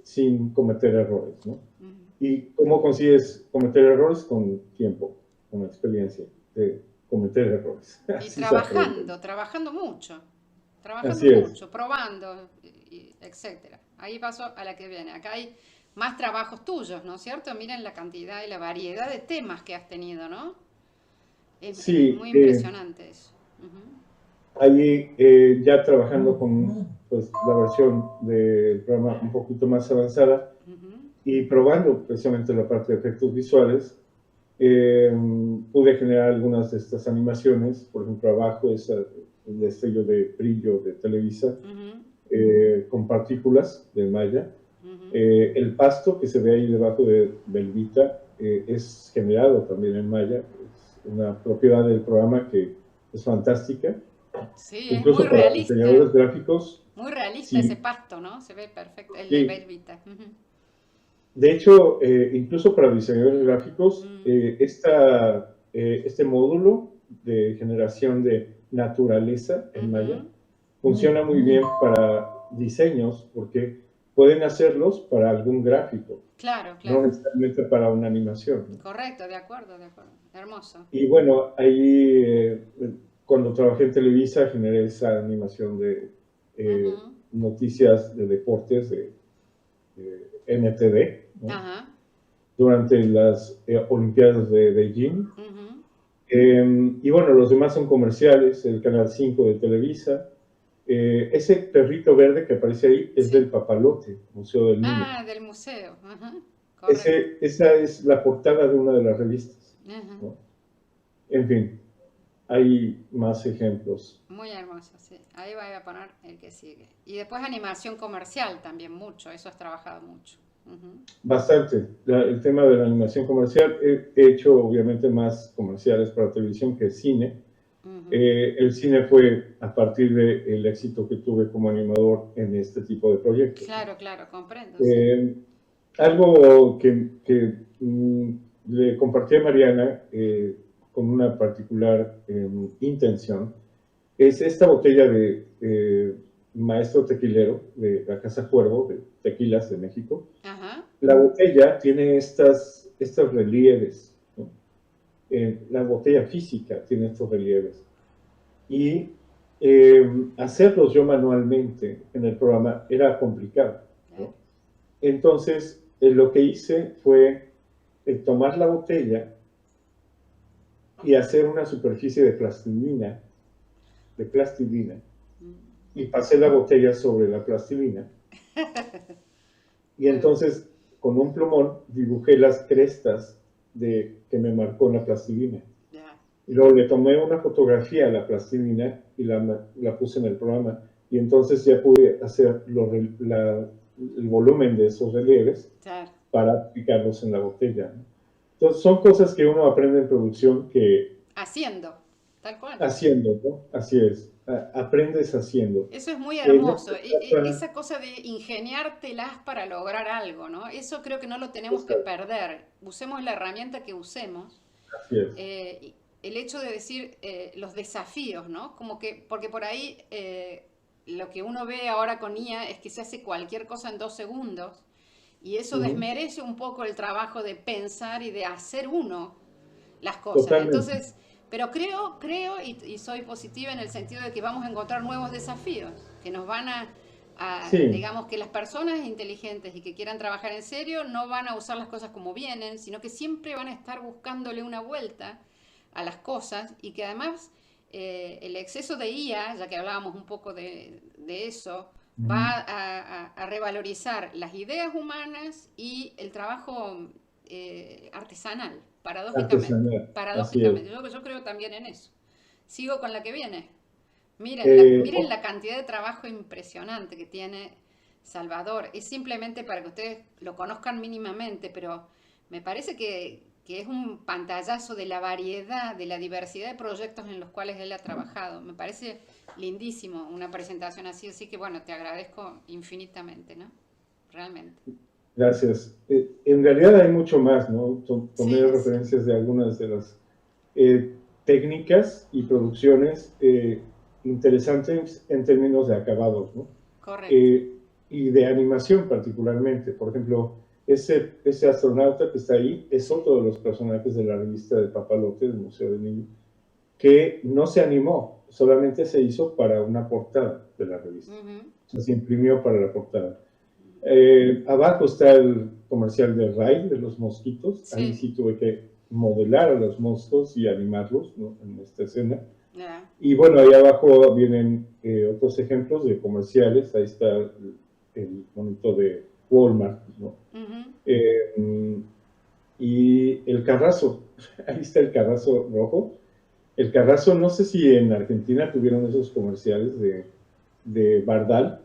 sin cometer errores, ¿no? ujú. ¿Y cómo consigues cometer errores? Con tiempo, con experiencia de cometer errores. Y Así se aprende. trabajando Así es. mucho, probando, etcétera. Ahí paso a la que viene. Acá hay más trabajos tuyos, ¿no es cierto? Miren la cantidad y la variedad de temas que has tenido, ¿no? Es Sí, muy impresionante eso. Ujú, ahí ya trabajando con pues, la versión del programa un poquito más avanzada ujú, y probando precisamente la parte de efectos visuales, eh, pude generar algunas de estas animaciones. Por ejemplo, abajo es el destello de brillo de Televisa ujú, con partículas de malla. ujú. El pasto que se ve ahí debajo de Belvita es generado también en malla. Es una propiedad del programa que es fantástica. Sí, es Incluso para diseñadores gráficos, muy realista ese sí, pasto, ¿no? Se ve perfecto, el de sí. Belvita. Ujú, De hecho, incluso para diseñadores gráficos, mm, este módulo de generación de naturaleza en Maya ujú. funciona muy bien para diseños porque pueden hacerlos para algún gráfico, Claro, no claro. necesariamente para una animación, ¿no? Correcto, de acuerdo, de acuerdo. Hermoso. Y bueno, ahí cuando trabajé en Televisa generé esa animación de Ujú, noticias de deportes de NTD, ¿no? ajá, Durante las Olimpiadas de Beijing. ujú. Y bueno, los demás son comerciales, el Canal 5 de Televisa. Ese perrito verde que aparece ahí es del Sí. Papalote, Museo del Niño. Ah, del museo. Ajá, correcto. Esa es la portada de una de las revistas, Ajá. ¿no? En fin, hay más ejemplos. Muy hermoso, sí. Ahí voy a poner el que sigue. Y después animación comercial también mucho, eso has trabajado mucho. Ujú, Bastante. El tema de la animación comercial, he hecho obviamente más comerciales para televisión que cine. ujú. El cine fue a partir del éxito que tuve como animador en este tipo de proyectos, ¿no? Claro, claro, comprendo, sí. Algo que le compartí a Mariana con una particular intención es esta botella de Maestro Tequilero de la Casa Cuervo, de Tequilas de México. Ajá. La botella tiene estos relieves, ¿no? La botella física tiene estos relieves. Y hacerlos yo manualmente en el programa era complicado, Claro. ¿no? Entonces, lo que hice fue tomar la botella y hacer una superficie de plastilina, Mm. y pasé la botella sobre la plastilina. Y Muy bueno. entonces, con un plumón, dibujé las crestas que me marcó la plastilina. Ya. Y luego le tomé una fotografía a la plastilina y la puse en el programa. Y entonces ya pude hacer el volumen de esos relieves Claro. para aplicarlos en la botella, ¿no? Entonces, son cosas que uno aprende en producción que Haciendo, tal cual. haciendo, ¿no? Así es. Aprendes haciendo. Eso es muy No hermoso. se trata, Esa cosa de ingeniártelas para lograr algo, ¿no? Eso creo que no lo tenemos que perder. Usemos la herramienta que usemos. así es, El hecho de decir los desafíos, ¿no? Como que, porque por ahí lo que uno ve ahora con IA es que se hace cualquier cosa en 2 segundos y eso ujú, desmerece un poco el trabajo de pensar y de hacer uno las cosas. totalmente. Entonces, pero creo y soy positiva en el sentido de que vamos a encontrar nuevos desafíos que nos van Sí, digamos que las personas inteligentes y que quieran trabajar en serio no van a usar las cosas como vienen, sino que siempre van a estar buscándole una vuelta a las cosas y que además el exceso de IA, ya que hablábamos un poco de eso, ujú, va a revalorizar las ideas humanas y el trabajo artesanal, paradójicamente. artesanal, así es. Paradójicamente, yo creo también en eso. Sigo con la que viene. Miren Oh, la cantidad de trabajo impresionante que tiene Salvador. Es simplemente para que ustedes lo conozcan mínimamente, pero me parece que es un pantallazo de la variedad, de la diversidad de proyectos en los cuales él ha trabajado. Me parece lindísimo una presentación así, así que bueno, te agradezco infinitamente, ¿no? Realmente. gracias. En realidad hay mucho más, ¿no? Tomé Sí, sí, referencias de algunas de las técnicas y producciones interesantes en términos de acabados, ¿no? correcto. Eh, y de animación particularmente. Por ejemplo, ese astronauta que está ahí es Sí. otro de los personajes de la revista de Papalote, del Museo del Niño, que no se animó, solamente se hizo para una portada de la revista. Ujú. O sea, se imprimió para la portada. Abajo está el comercial de Ray, de los mosquitos. Ahí Sí, sí tuve que modelar a los mosquitos y animarlos, ¿no? En esta escena. ya. Y bueno, ahí abajo vienen otros ejemplos de comerciales. Ahí está el monito de Walmart, ¿no? Ujú. Eh, y el carrazo, ahí está el carrazo rojo. El carrazo, no sé si en Argentina tuvieron esos comerciales de Bardal,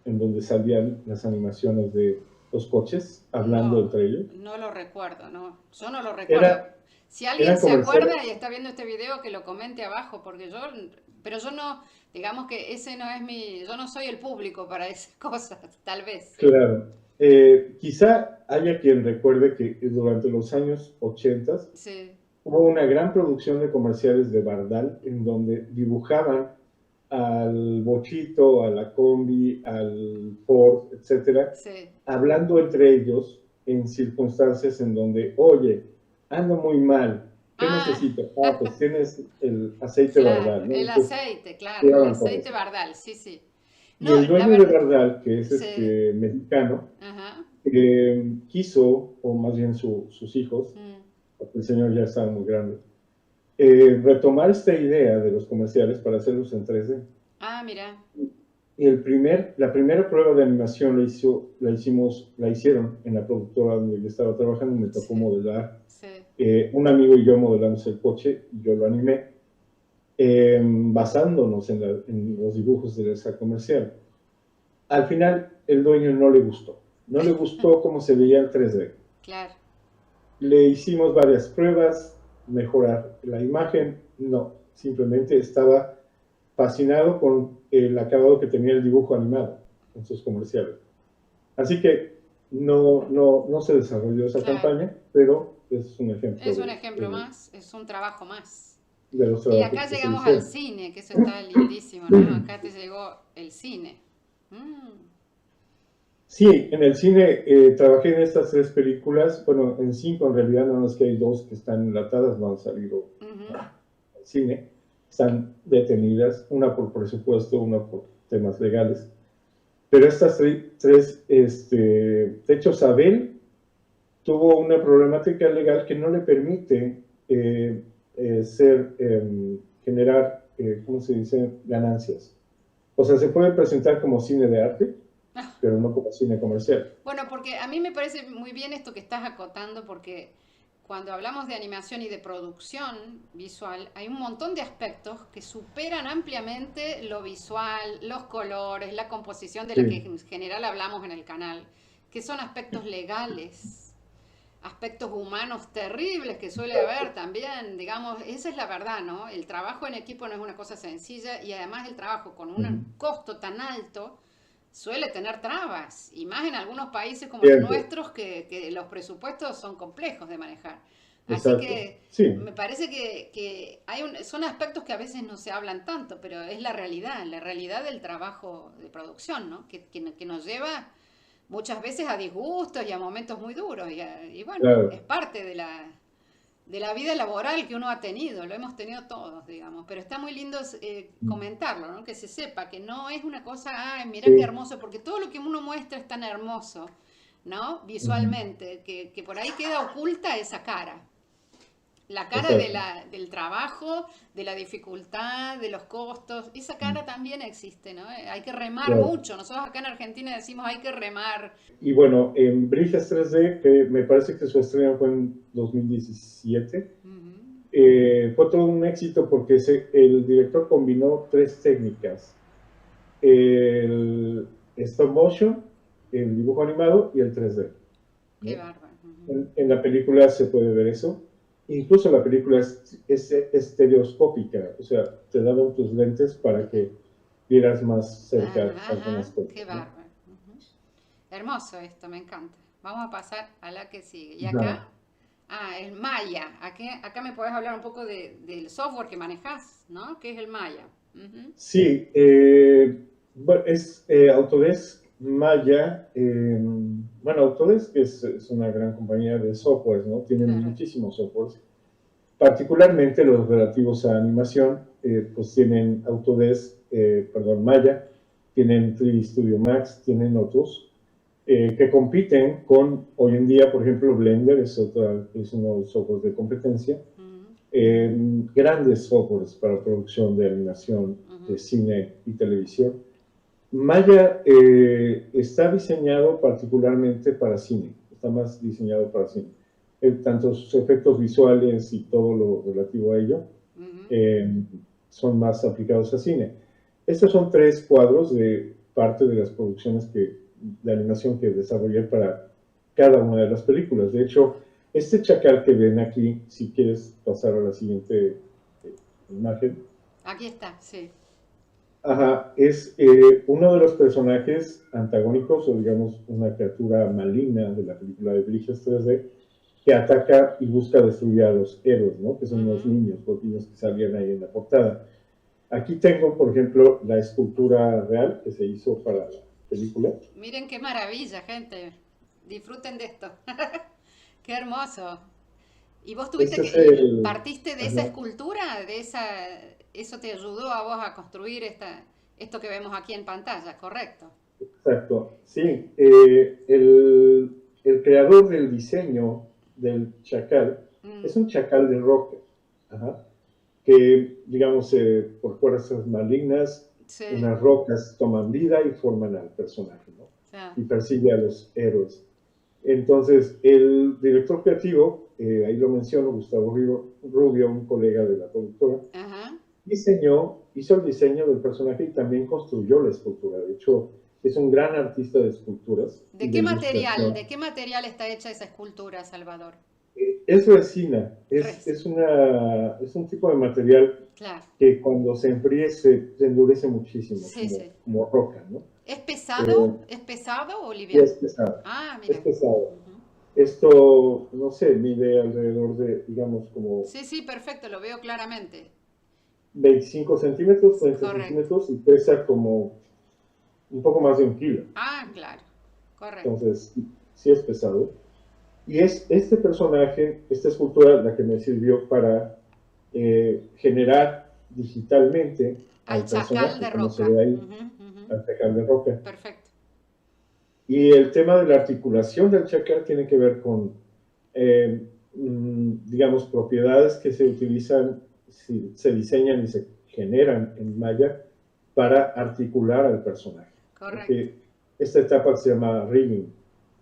en donde salían las animaciones de los coches hablando No, entre ellos. no lo recuerdo, no. Yo no lo recuerdo. Era, Si alguien eran se acuerda comerciales, y está viendo este video, que lo comente abajo, porque pero yo no, digamos que ese no es yo no soy el público para esas cosas, tal vez. claro. Quizá haya quien recuerde que durante los años 80 Sí, hubo una gran producción de comerciales de Bardal en donde dibujaban al Bochito, a la Combi, al Ford, etcétera, sí. hablando entre ellos en circunstancias en donde, oye, ando muy mal, ¿qué Ah, necesito? Ah, pues tienes el aceite claro, Bardal, ¿no? el Entonces, aceite, claro, el jugaban con aceite eso. Bardal, sí, sí. Y No, el la dueño de verdad, Bardal, que es sí, mexicano, ajá, quiso, o más bien sus hijos, mm. porque el señor ya estaba muy grande, retomar esta idea de los comerciales para hacerlos en 3D. Ah, mira, la primera prueba de animación la hicieron en la productora donde yo estaba trabajando, me tocó Sí, modelar. sí. Un amigo y yo modelamos el coche, yo lo animé, basándonos en los dibujos de esa comercial. Al final, el dueño no le gustó. No le gustó cómo se veía el 3D. Claro, Le hicimos varias pruebas, mejorar la imagen, no, simplemente estaba fascinado con el acabado que tenía el dibujo animado en sus comerciales. Así que no se desarrolló esa claro. campaña, pero es un ejemplo Es un ejemplo más, es un trabajo más. de los Y trabajos acá que se llegamos al hicieron. cine, que eso está lindísimo, ¿no? Acá te llegó el cine. Mm, Sí, en el cine trabajé en estas tres películas, bueno, en cinco en realidad, nada más que hay dos que están enlatadas, no han salido ujú, al cine, están detenidas, una por presupuesto, una por temas legales. Pero estas tres, de hecho, Sabel tuvo una problemática legal que no le permite generar, ¿cómo se dice?, ganancias. O sea, se puede presentar como cine de arte, pero no como cine comercial. bueno, porque a mí me parece muy bien esto que estás acotando, porque cuando hablamos de animación y de producción visual, hay un montón de aspectos que superan ampliamente lo visual, los colores, la composición de la que Sí, en general hablamos en el canal, que son aspectos legales, aspectos humanos terribles que suele haber también, digamos, esa es la verdad, ¿no? El trabajo en equipo no es una cosa sencilla y además el trabajo con un costo tan alto suele tener trabas, y más en algunos países como los siempre, nuestros que los presupuestos son complejos de manejar. Así exacto. que Sí, me parece que son aspectos que a veces no se hablan tanto, pero es la realidad del trabajo de producción, ¿no? Que nos lleva muchas veces a disgustos y a momentos muy duros. Y bueno, es claro. parte de la vida laboral que uno ha tenido, lo hemos tenido todos, digamos, pero está muy lindo comentarlo, ¿no? Que se sepa que no es una cosa, ay, mira qué Sí. hermoso, porque todo lo que uno muestra es tan hermoso, ¿no? Ujú. Visualmente, que por ahí queda oculta esa cara. La cara Exacto. del trabajo, de la dificultad, de los costos, esa cara también existe, ¿no? Hay que remar Claro. mucho. Nosotros acá en Argentina decimos hay que remar. Y bueno, en Bridges 3D, que me parece que su estreno fue en 2017, Ujú. fue todo un éxito porque el director combinó tres técnicas: el stop motion, el dibujo animado y el 3D, Qué ¿no? bárbaro. Ujú. En la película se puede ver eso. Incluso la película es estereoscópica, o sea, te daban tus lentes para que vieras más cerca algunas Ajá, cosas, qué ¿no? bárbaro. Ujú. Hermoso esto, me encanta. Vamos a pasar a la que sigue. Y Ajá. acá, el Maya. Acá me puedes hablar un poco del software que manejas, ¿no? ¿Qué es el Maya? Ujú. Sí, bueno, es Autodesk Maya. Bueno, Autodesk es una gran compañía de softwares, ¿no? Tienen Claro. muchísimos softwares, particularmente los relativos a animación, pues tienen Autodesk, perdón, Maya, tienen 3D Studio Max, tienen otros que compiten con, hoy en día, por ejemplo, Blender es uno de los softwares de competencia, Ujú, grandes softwares para producción de animación, de ujú. cine y televisión. Maya está diseñado particularmente para cine, está más diseñado para cine. Tanto sus efectos visuales y todo lo relativo a ello Ujú. eh, son más aplicados a cine. Estos son tres cuadros de parte de las producciones de animación que desarrollé para cada una de las películas. De hecho, este chacal que ven aquí, si quieres pasar a la siguiente imagen, Aquí está, sí. ajá, es uno de los personajes antagónicos, o digamos una criatura maligna de la película de Bridges 3D, que ataca y busca destruir a los héroes, ¿no? Que son Ujú. los niños que salían ahí en la portada. Aquí tengo, por ejemplo, la escultura real que se hizo para la película. Miren qué maravilla, gente. Disfruten de esto. Qué hermoso. ¿Y vos tuviste Este es y partiste de esa ajá, escultura? Eso te ayudó a vos a construir esto que vemos aquí en pantalla, ¿correcto? exacto. Sí, el creador del diseño del chacal es Mm, un chacal de roca, ajá, que, digamos, por fuerzas malignas Sí, unas rocas toman vida y forman al personaje, ¿no? ya, Y persigue a los héroes. Entonces, el director creativo, ahí lo menciono, Gustavo Rubio, un colega de la productora, ajá. hizo el diseño del personaje y también construyó la escultura. De hecho, es un gran artista de esculturas y de ilustración. De qué material está hecha esa escultura, Salvador? Es resina, Res, es un tipo de material claro. que cuando se enfríe se endurece muchísimo, Sí, sí. como roca, ¿no? ¿Es Eh, pesado? ¿Es pesado o y liviano? es pesado, Ah, es mira. pesado. Ujú. Esto, no sé, mide alrededor de, digamos, como Sí, sí, perfecto, lo veo claramente. 25 centímetros, 30 Correcto. centímetros y pesa como un poco más de 1 kilo. Ah, claro, correcto. Entonces, sí es pesado. Y es este personaje, esta escultura, la que me sirvió para generar digitalmente Al al chacal personaje, de como se roca. ve ahí, Ujú, ujú. al chacal de roca. Perfecto. Y el tema de la articulación del chacal tiene que ver con, digamos, propiedades que se utilizan, se diseñan y se generan en Maya para articular al personaje. Correcto. Porque esta etapa se llama rigging.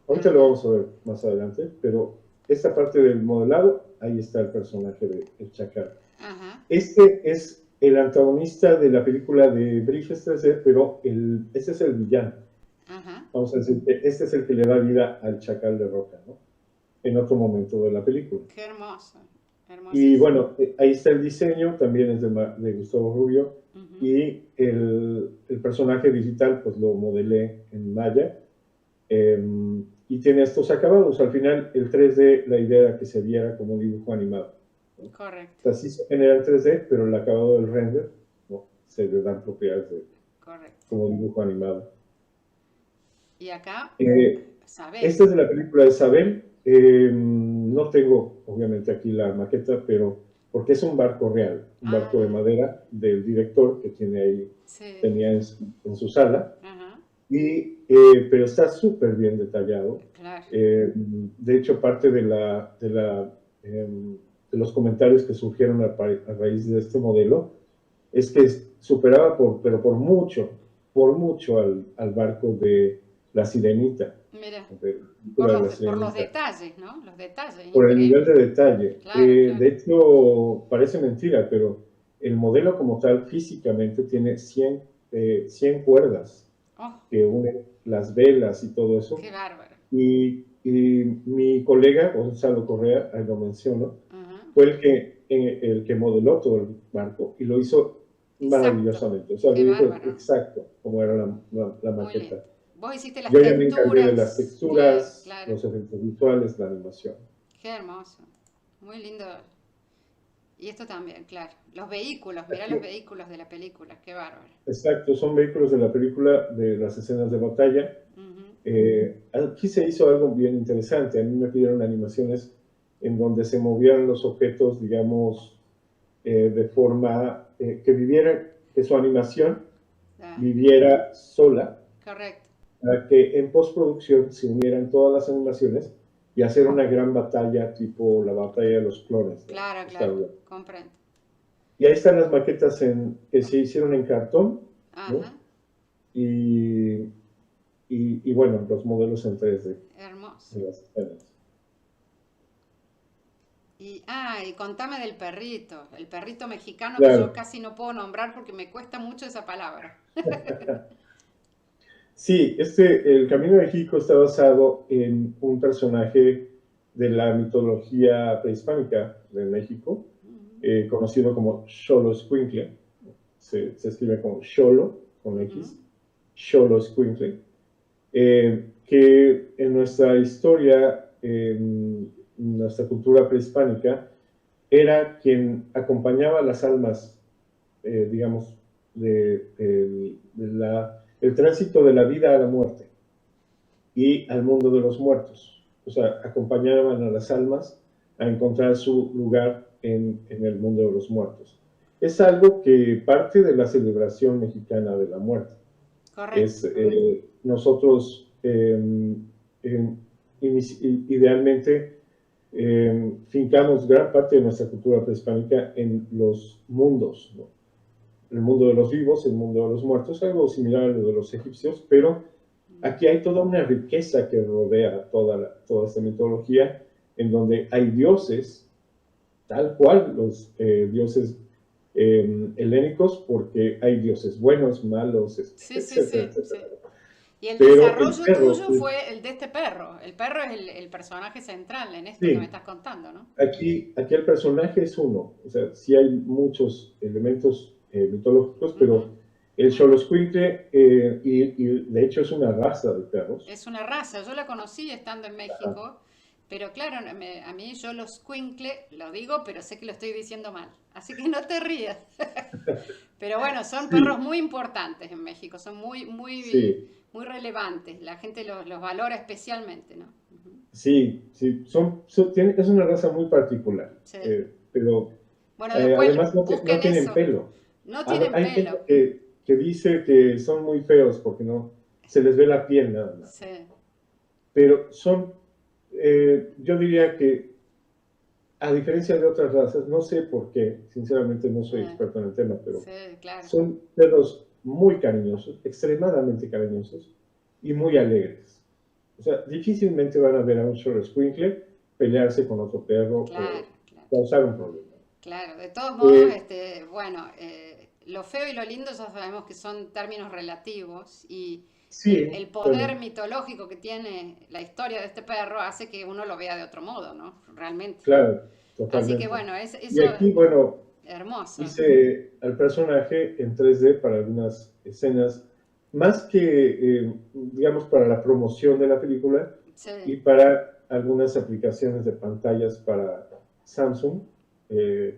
Ahorita lo Ajá, vamos a ver más adelante, pero esta parte del modelado, ahí está el personaje del chacal. ajá, Este es el antagonista de la película de Bridges 3D, pero este es el villano. ajá. Vamos a decir que este es el que le da vida al chacal de roca, ¿no? En otro momento de la película. Qué hermoso. Y Hermosísimo. bueno, ahí está el diseño, también es de Gustavo Rubio, Ujú. y el personaje digital pues lo modelé en Maya, y tiene estos acabados. Al final el 3D, la idea era que se viera como un dibujo animado, ¿no? O Correcto, sea, sí se genera en 3D, pero el acabado del render, ¿no? Se le dan propiedades correcto. como dibujo animado. Y acá, Eh, Sabel. Esta es de la película de Isabel. No tengo, obviamente, aquí la maqueta, pero porque es un barco real, un barco de Ah, madera del director que sí. tenía en su sala, Ajá, pero está súper bien detallado. claro. De hecho, parte de los comentarios que surgieron a raíz de este modelo es que superaba pero por mucho al barco de La Sirenita, Mira, de la película de La por los Sirenita, detalles, ¿no? Los detalles, por el nivel increíble. de detalle. Claro, claro. De hecho, parece mentira, pero el modelo como tal físicamente tiene 100 cuerdas Oh, que unen las velas y todo eso. qué bárbaro. Y mi colega, Gonzalo Correa, ahí lo menciono, Ajá. fue el que modeló todo el barco y lo hizo Exacto. maravillosamente. O sea, lo Qué dijo bárbaro. exacto como era la Muy lindo. maqueta. Vos hiciste las Yo ya me encargué de las texturas. Claro, texturas, claro. los efectos visuales, la animación. Qué hermoso. Muy lindo. Y esto también, claro. Los vehículos, mirá los vehículos de la película. Qué bárbaro. Exacto, son vehículos de la película, de las escenas de batalla. Ujú. Aquí se hizo algo bien interesante. A mí me pidieron animaciones en donde se movieran los objetos, digamos, de forma que su animación Ah, viviera sola, correcto. para que en postproducción se unieran todas las animaciones y hacer una gran batalla tipo la batalla de los clones de Claro, Star claro. Wars. Comprendo. Y ahí están las maquetas que se hicieron en cartón, ¿no? Ajá. Y, y bueno, los modelos en 3D Hermoso. de las escenas. Y contame del perrito, el perrito mexicano que yo Claro, casi no puedo nombrar porque me cuesta mucho esa palabra. sí, el Camino de México está basado en un personaje de la mitología prehispánica de México, conocido como Xoloitzcuintle. Se escribe como Xolo, con Ujú. X, Xoloitzcuintle, que en nuestra historia, en nuestra cultura prehispánica, era quien acompañaba a las almas, digamos, el tránsito de la vida a la muerte y al mundo de los muertos. O sea, acompañaban a las almas a encontrar su lugar en el mundo de los muertos. Es algo que parte de la celebración mexicana de la muerte. Correcto, correcto. Nosotros idealmente fincamos gran parte de nuestra cultura prehispánica en los mundos, ¿no? el mundo de los vivos, el mundo de los muertos, algo similar a lo de los egipcios, pero aquí hay toda una riqueza que rodea toda esta mitología, en donde hay dioses, tal cual los dioses helénicos, porque hay dioses buenos, malos, Sí, sí, etcétera, sí, sí. etcétera. Y el Pero el desarrollo perro, tuyo fue el de este perro. El perro es el personaje central en esto que me sí, estás contando, ¿no? aquí el personaje es uno, o sea, sí hay muchos elementos mitológicos, pero Ujú. el Xoloscuincle, y de hecho es una raza de perros. Es una raza, yo la conocí estando en México, pero claro, a mí yo los Squinkle lo digo, pero sé que lo estoy diciendo mal, así que no te rías. Pero bueno, son perros Sí, muy importantes en México, son muy, muy, sí, muy relevantes, la gente los valora especialmente, ¿no? Ujú. sí, sí, es una raza muy particular, Sí. pero Bueno, después además no busquen tienen eso. pelo. No tienen Hay gente pelo. que dice que son muy feos porque no se les ve la piel nada más, Sí, pero yo diría que a diferencia de otras razas, no sé por qué, sinceramente no soy eh, experto en el tema, pero sí, claro. son perros muy cariñosos, extremadamente cariñosos y muy alegres. O sea, difícilmente van a ver a un Xoloscuincle pelearse con otro perro Claro, o claro. causar un problema. Claro, de todos modos, Eh, bueno, lo feo y lo lindo ya sabemos que son términos relativos y el sí, poder bueno, mitológico que tiene la historia de este perro hace que uno lo vea de otro modo, ¿no? Realmente. claro, Así que totalmente. bueno, Y eso es aquí, bueno, hermoso. hice al personaje en 3D para algunas escenas, más que, digamos, para la promoción de la película y Sí. para algunas aplicaciones de pantallas para Samsung, eh,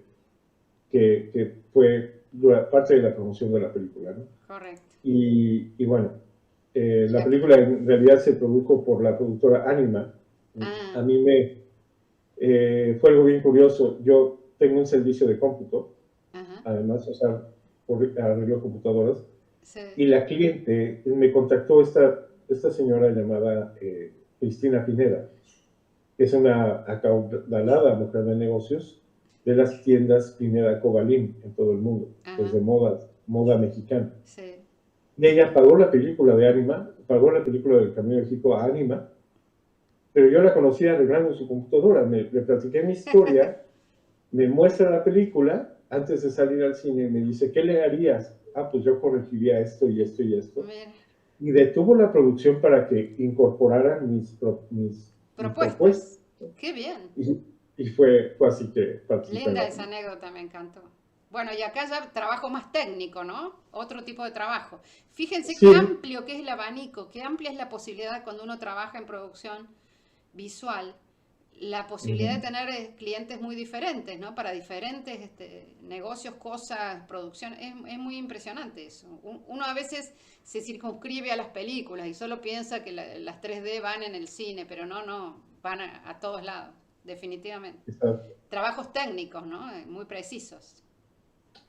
que fue parte de la promoción de la película, ¿no? Correcto. Y bueno, Y la acá, película en realidad se produjo por la productora Anima. ah, A mí fue algo bien curioso. Yo tengo un servicio de cómputo, ajá, además, o sea, arreglo computadoras, sí, y la cliente me contactó esta señora llamada Cristina Pineda, que es una acaudalada mujer de negocios de las tiendas Pineda Cobalín en todo el mundo, pues ajá, de moda mexicana. sí. Y ella pagó la película de Anima, pagó la película del Camino de México a Anima, pero yo la conocía arreglando su computadora. Le platiqué mi historia, me muestra la película antes de salir al cine y me dice, ¿qué le harías? Ah, pues yo corregiría esto y esto y esto. Mira, Y detuvo la producción para que incorporaran mis propuestas. propuestas. Qué bien. Y fue así que participé en Linda la esa película. anécdota, me encantó. Bueno, y acá ya trabajo más técnico, ¿no? Otro tipo de trabajo. Fíjense qué Sí, amplio que es el abanico, qué amplia es la posibilidad cuando uno trabaja en producción visual, la posibilidad de uh-huh, tener clientes muy diferentes, ¿no? Para diferentes negocios, cosas, producción. Es muy impresionante eso. Uno a veces se circunscribe a las películas y solo piensa que las 3D van en el cine, pero no, van a todos lados, definitivamente. exacto. Trabajos técnicos, ¿no? Muy precisos.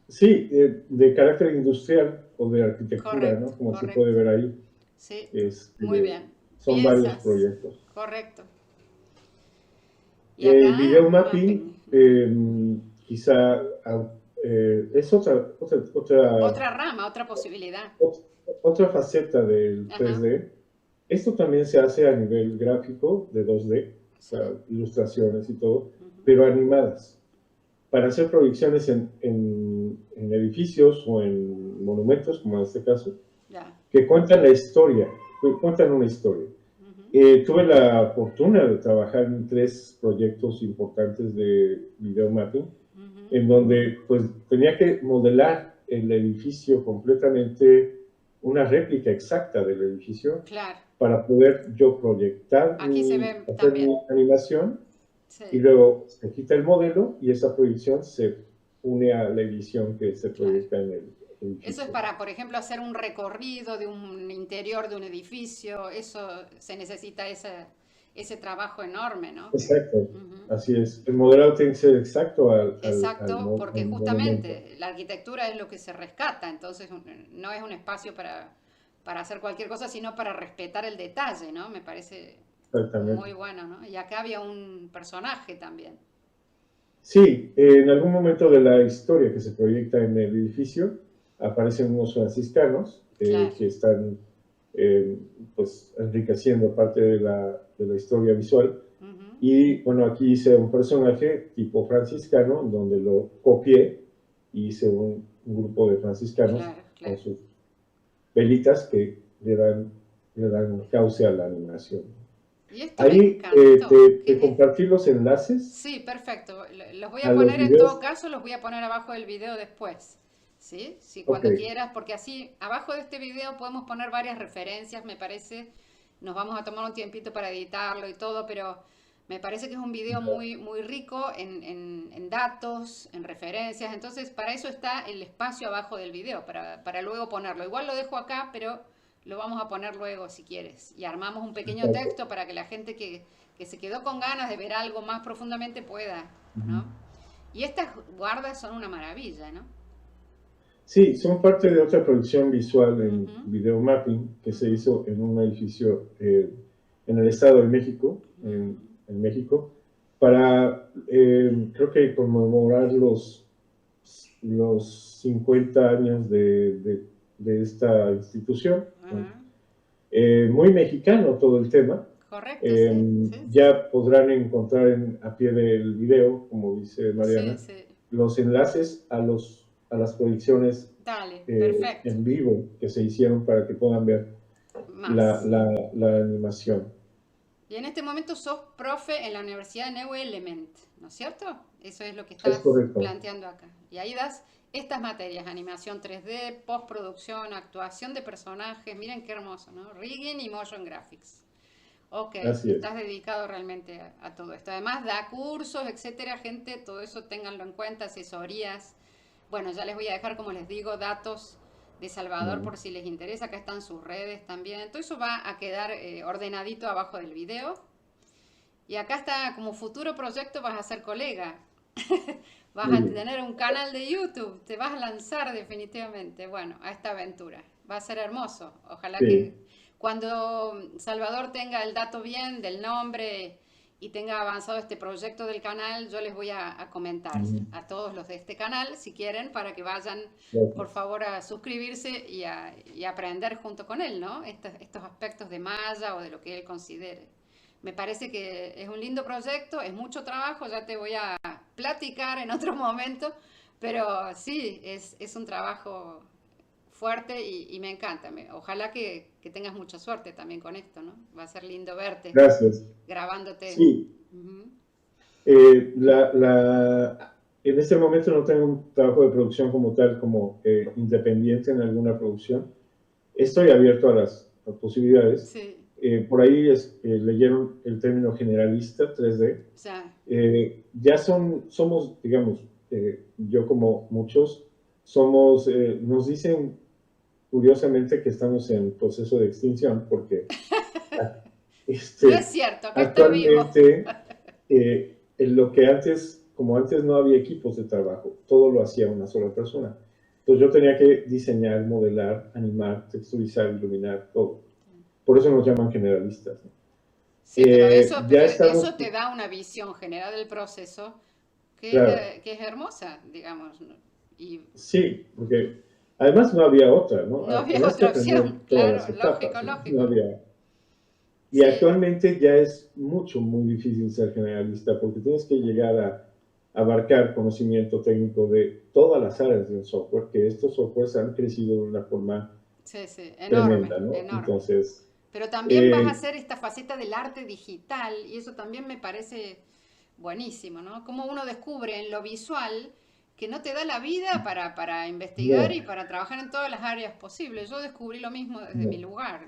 Sí, de carácter industrial o de arquitectura, Correcto, ¿no? Como se puede correcto. ver ahí, Sí, muy este, bien. son varios Piezas, proyectos. correcto. Y acá, Video mapping, mapping. Ujú. quizá es Otra rama, otra posibilidad. ot- otra faceta del Ajá, 3D. Esto también se hace a nivel gráfico de 2D, o sí. sea, ilustraciones y todo, Ujú. pero animadas, para hacer proyecciones en edificios o en monumentos, como en este caso, Ya. que cuentan la historia, que cuentan una historia. Ujú, Tuve la fortuna de trabajar en 3 proyectos importantes de video mapping, ujú. en donde pues tenía que modelar el edificio completamente, una réplica exacta del edificio, Claro. para poder yo Aquí se ve hacer mi también. animación, y Sí, luego se quita el modelo y esa proyección se une a la edición que se claro. proyecta en el Eso es edificio. para, por ejemplo, hacer un recorrido de un interior de un edificio. Eso se necesita ese trabajo enorme, ¿no? Exacto, Ujú. así es. El modelado tiene que ser exacto Exacto, porque al monumento. justamente la arquitectura es lo que se rescata, entonces no es un espacio para hacer cualquier cosa, sino para respetar el detalle, ¿no? Me parece muy Exactamente. bueno, ¿no? Y acá había un personaje también. Sí, en algún momento de la historia que se proyecta en el edificio, aparecen unos franciscanos Claro. que están pues enriqueciendo parte de la historia visual. Ujú. Y bueno, aquí hice un personaje tipo franciscano, donde lo copié y hice un grupo de franciscanos Claro, con claro. sus velitas que le dan cauce a la animación. Y esto me Ahí encantó. te compartí los enlaces Sí, perfecto. Los voy a a los poner en todo videos. caso, los voy a poner abajo del video después. ¿Sí? Sí, Ok, cuando quieras, porque así abajo de este video podemos poner varias referencias, me parece. Nos vamos a tomar un tiempito para editarlo y todo, pero me parece que es un video muy, muy rico en datos, en referencias. Entonces, para eso está el espacio abajo del video, para luego ponerlo. Igual lo dejo acá, pero lo vamos a poner luego si quieres. Y armamos un pequeño exacto. texto para que la gente que se quedó con ganas de ver algo más profundamente pueda, ¿no? Y estas guardas son una maravilla, ¿no? Sí, son parte de otra producción visual en Ujú, video mapping que se ujú, hizo en un edificio en el Estado de México, ujú. en México, para, creo que conmemorar los 50 años de esta institución. ¿No? Ajá. Muy mexicano todo el tema. Correcto, sí, sí, sí. Ya podrán encontrar a pie del video, como dice Sí, Mariana, sí. los enlaces a las proyecciones Dale, perfecto. en vivo que se hicieron para que puedan ver Más. la animación. Y en este momento sos profe en la Universidad de Neu Element, ¿no es cierto? Eso es lo que Es estás correcto. planteando acá. Y ahí das estas materias, animación 3D, postproducción, actuación de personajes, miren qué hermoso, ¿no? Rigging y motion graphics. Ok, Así es. estás dedicado realmente a todo esto. Además da cursos, etcétera, gente, todo eso ténganlo en cuenta, asesorías. Bueno, ya les voy a dejar, como les digo, datos de Salvador Mm, por si les interesa. Acá están sus redes también. Todo eso va a quedar ordenadito abajo del video. Y acá está, como futuro proyecto vas a ser colega. Vas muy a bien. tener un canal de YouTube. Te vas a lanzar definitivamente, bueno, a esta aventura. Va a ser hermoso. Ojalá que Sí. cuando Salvador tenga el dato bien del nombre y tenga avanzado este proyecto del canal, yo les voy a comentar Mm, a todos los de este canal, si quieren, para que vayan, por gracias. favor, a suscribirse y a aprender junto con él, ¿no? Estos aspectos de Maya o de lo que él considere. Me parece que es un lindo proyecto, es mucho trabajo, ya te voy a platicar en otro momento, pero sí, es un trabajo fuerte y me encanta. Ojalá que tengas mucha suerte también con esto, ¿no? Va a ser lindo verte Gracias. grabándote. Sí, Ujú. en este momento no tengo un trabajo de producción como tal, como independiente en alguna producción. Estoy abierto a a posibilidades. Sí, Por ahí leyeron el término generalista 3D. ya. Ya somos, digamos, yo como muchos, nos dicen curiosamente que estamos en proceso de extinción porque No es este, cierto, acá está vivo. actualmente en lo que antes, como antes no había equipos de trabajo, todo lo hacía una sola persona. Entonces yo tenía que diseñar, modelar, animar, texturizar, iluminar, todo. Por eso nos llaman generalistas. ¿No? Sí, pero Ya estamos, eso te da una visión general del proceso claro, que es hermosa, digamos, ¿no? Y sí, ujú. porque además no había otra, ¿no? No había Tenías que otra aprender opción, todas las claro, lógico, etapas, ¿no? No lógico. había. Y Sí, actualmente ya es muy difícil ser generalista porque tienes que llegar a abarcar conocimiento técnico de todas las áreas del software, que estos softwares han crecido de una forma sí, sí, enorme, tremenda, ¿no? enorme. Entonces, Pero también vas a eh, hacer esta faceta del arte digital y eso también me parece buenísimo, ¿no? Como uno descubre en lo visual que no te da la vida para investigar no, y para trabajar en todas las áreas posibles. Yo descubrí lo mismo desde mi no, lugar.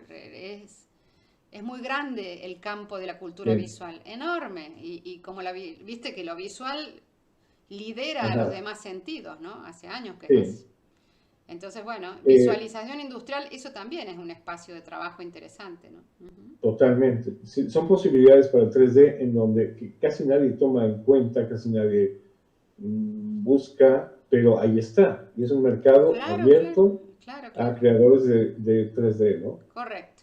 Es muy grande el campo de la cultura sí, visual, enorme. Y como viste que lo visual lidera a los ajá, demás sentidos, ¿no? Hace años que es sí, así. Entonces, bueno, eh, visualización industrial, eso también es un espacio de trabajo interesante, ¿no? Ujú. totalmente. Sí, son posibilidades para el 3D en donde casi nadie toma en cuenta, casi nadie busca, pero ahí está. Y es un mercado Claro, claro, abierto claro, a claro. creadores de 3D, ¿no? Correcto.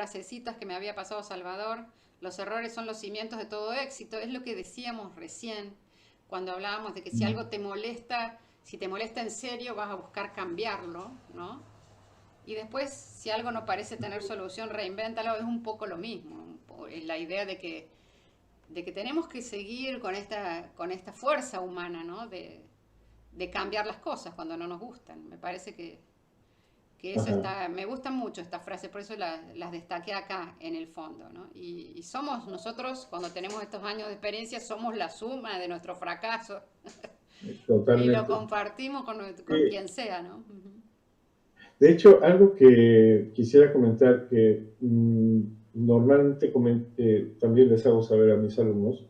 frasecitas que me había pasado Salvador. Los errores son los cimientos de todo éxito. Es lo que decíamos recién cuando hablábamos de que si algo te molesta, si te molesta en serio, vas a buscar cambiarlo, ¿no? Y después, si algo no parece tener solución, reinvéntalo. Es un poco lo mismo. La idea de que tenemos que seguir con esta fuerza humana, ¿no? De cambiar las cosas cuando no nos gustan. Me parece que eso Ajá. está, me gustan mucho estas frases, por eso las destaqué acá en el fondo, ¿no? Y somos nosotros, cuando tenemos estos años de experiencia, somos la suma de nuestros fracasos y lo Totalmente. compartimos con Sí. quien sea, ¿no? Ujú. De hecho, algo que quisiera comentar que normalmente también les hago saber a mis alumnos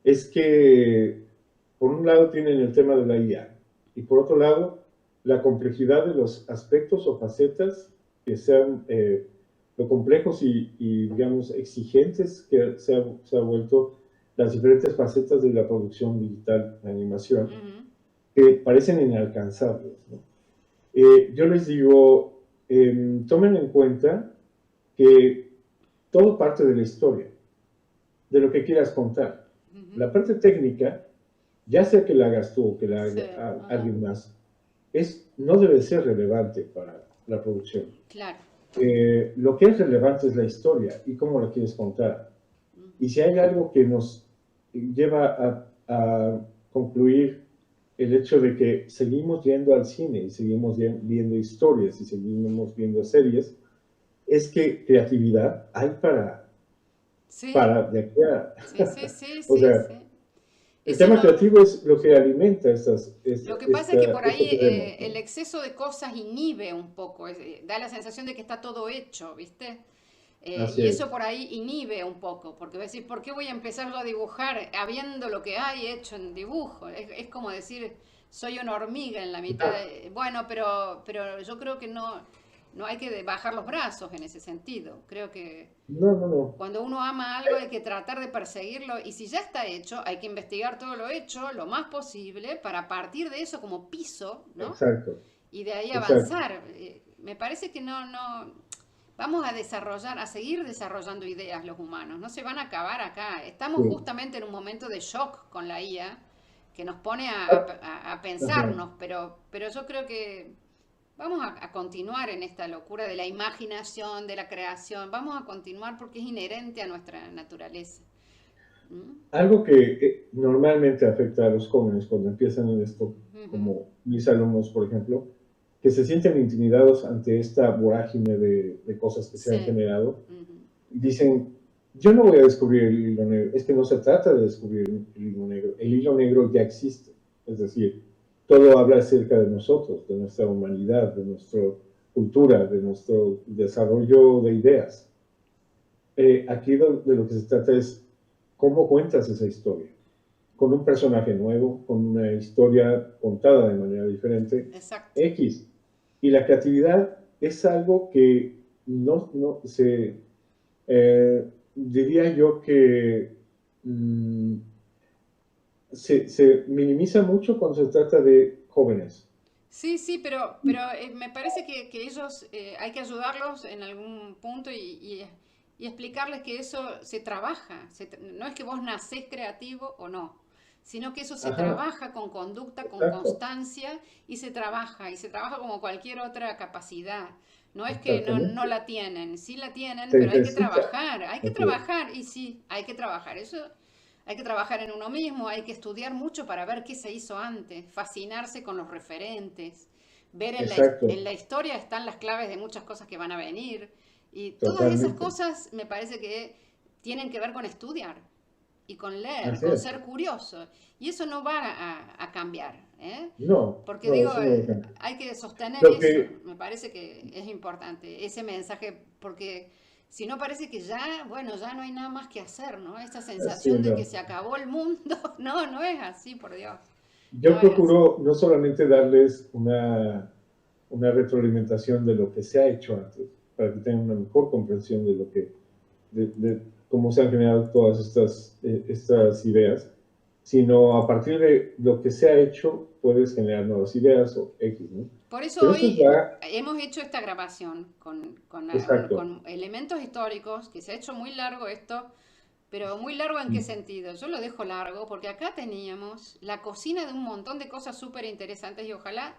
es que por un lado tienen el tema de la IA y por otro lado la complejidad de los aspectos o facetas que sean lo complejos digamos exigentes que se ha vuelto las diferentes facetas de la producción digital, la animación, Ujú. que parecen inalcanzables, ¿no? Yo les digo, tomen en cuenta que todo parte de la historia, de lo que quieras contar. Ujú. La parte técnica, ya sea que la hagas tú o que la Sí, haga ajá, alguien más, no debe ser relevante para la producción. claro. Lo que es relevante es la historia y cómo la quieres contar. Ujú. Y si hay algo que nos lleva a concluir el hecho de que seguimos yendo al cine y seguimos viendo historias y seguimos viendo series, es que creatividad hay Sí, de aquí a... sí, sí, sí, O sí, sea, sí. el Eso tema no, creativo es lo que alimenta lo que pasa es que por esto ahí que vemos, el ¿no? exceso de cosas inhibe un poco, da la sensación de que está todo hecho, ¿viste? Así Y eso es. por ahí inhibe un poco, porque voy a decir, ¿por qué voy a empezarlo a dibujar habiendo lo que hay hecho en dibujo? Es como decir, soy una hormiga en la mitad. Bueno, pero yo creo que no hay que bajar los brazos en ese sentido. Creo que No, no, no. cuando uno ama algo hay que tratar de perseguirlo y si ya está hecho, hay que investigar todo lo hecho lo más posible para partir de eso como piso, ¿no? Exacto, Y de ahí exacto. avanzar. Me parece que no, vamos a desarrollar, a seguir desarrollando ideas los humanos, no se van a acabar acá. Estamos Sí. justamente en un momento de shock con la IA que nos pone Ah, a ajá. pensarnos, pero yo creo que vamos a continuar en esta locura de la imaginación, de la creación, vamos a continuar porque es inherente a nuestra naturaleza. ¿Mm? Algo que normalmente afecta a los jóvenes cuando empiezan en esto, Ujú. como mis alumnos, por ejemplo, que se sienten intimidados ante esta vorágine de cosas que se han Sí. generado, Ujú. y dicen, yo no voy a descubrir el hilo negro, es que no se trata de descubrir el hilo negro ya existe, es decir, todo habla acerca de nosotros, de nuestra humanidad, de nuestra cultura, de nuestro desarrollo de ideas. Aquí de lo que se trata es cómo cuentas esa historia, con un personaje nuevo, con una historia contada de manera diferente, Exacto. X. Y la creatividad es algo que no se, diría yo que se minimiza mucho cuando se trata de jóvenes. Sí, sí, pero me parece que ellos hay que ayudarlos en algún punto y explicarles que eso se trabaja. No es que vos nacés creativo o no, sino que eso se Ajá, trabaja con conducta, con exacto, constancia y se trabaja como cualquier otra capacidad. No es que no exactamente. la tienen, sí la tienen, Se pero ejercita. hay que Así es. trabajar y sí, hay que trabajar. Eso hay que trabajar en uno mismo, hay que estudiar mucho para ver qué se hizo antes, fascinarse con los referentes, ver Exacto, en la historia están las claves de muchas cosas que van a venir. Y todas esas totalmente. cosas me parece que tienen que ver con estudiar y con leer, Así con es. ser curioso. Y eso no va a cambiar, ¿eh? No, Porque no, digo, eso no lo cambia. hay que sostener Lo eso. que, Me parece que es importante, ese mensaje, porque si no parece que ya, bueno, ya no hay nada más que hacer, ¿no? Esta sí, sensación de que no. se acabó el mundo. No, no es así, por Dios. Yo No es así. procuro no solamente darles una retroalimentación de lo que se ha hecho antes, para que tengan una mejor comprensión de cómo se han generado todas estas ideas, sino a partir de lo que se ha hecho puedes generar nuevas ideas o X, ¿no? Por eso Pero eso es hoy ya, hemos hecho esta grabación exacto. con elementos históricos, que se ha hecho muy largo esto, pero muy largo ¿en qué sentido? Yo lo dejo largo porque acá teníamos la cocina de un montón de cosas súper interesantes y ojalá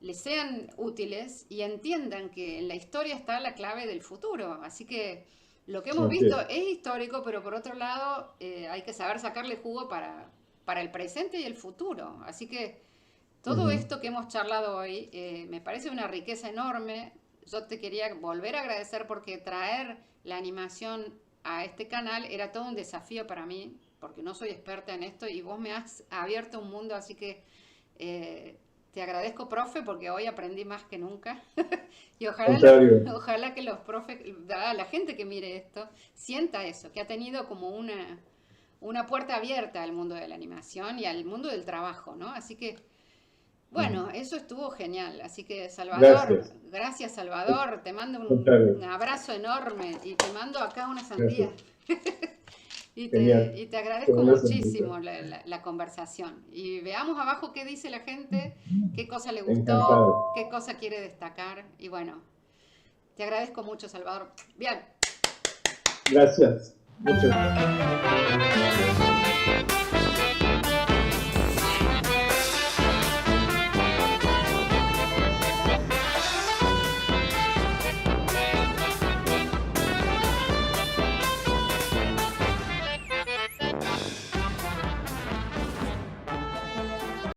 les sean útiles y entiendan que en la historia está la clave del futuro. Así que lo que hemos Así visto es. es histórico, pero por otro lado hay que saber sacarle jugo para el presente y el futuro. Así que todo Ujú. esto que hemos charlado hoy me parece una riqueza enorme. Yo te quería volver a agradecer porque traer la animación a este canal era todo un desafío para mí, porque no soy experta en esto y vos me has abierto un mundo, así que eh, te agradezco, profe, porque hoy aprendí más que nunca. Y Contrario. ojalá que los profes, la gente que mire esto, sienta eso, que ha tenido como una puerta abierta al mundo de la animación y al mundo del trabajo, ¿no? Así que Ujú. bueno, eso estuvo genial. Así que, Salvador, Gracias. gracias, Salvador. Te mando un Contrario. abrazo enorme y te mando acá una sandía. Gracias. Genial. Y te Con agradezco una sonrisa. muchísimo la conversación. Y veamos abajo qué dice la gente, qué cosa le gustó, Encantado. qué cosa quiere destacar. Y bueno, te agradezco mucho, Salvador. Bien. Gracias. Muchas.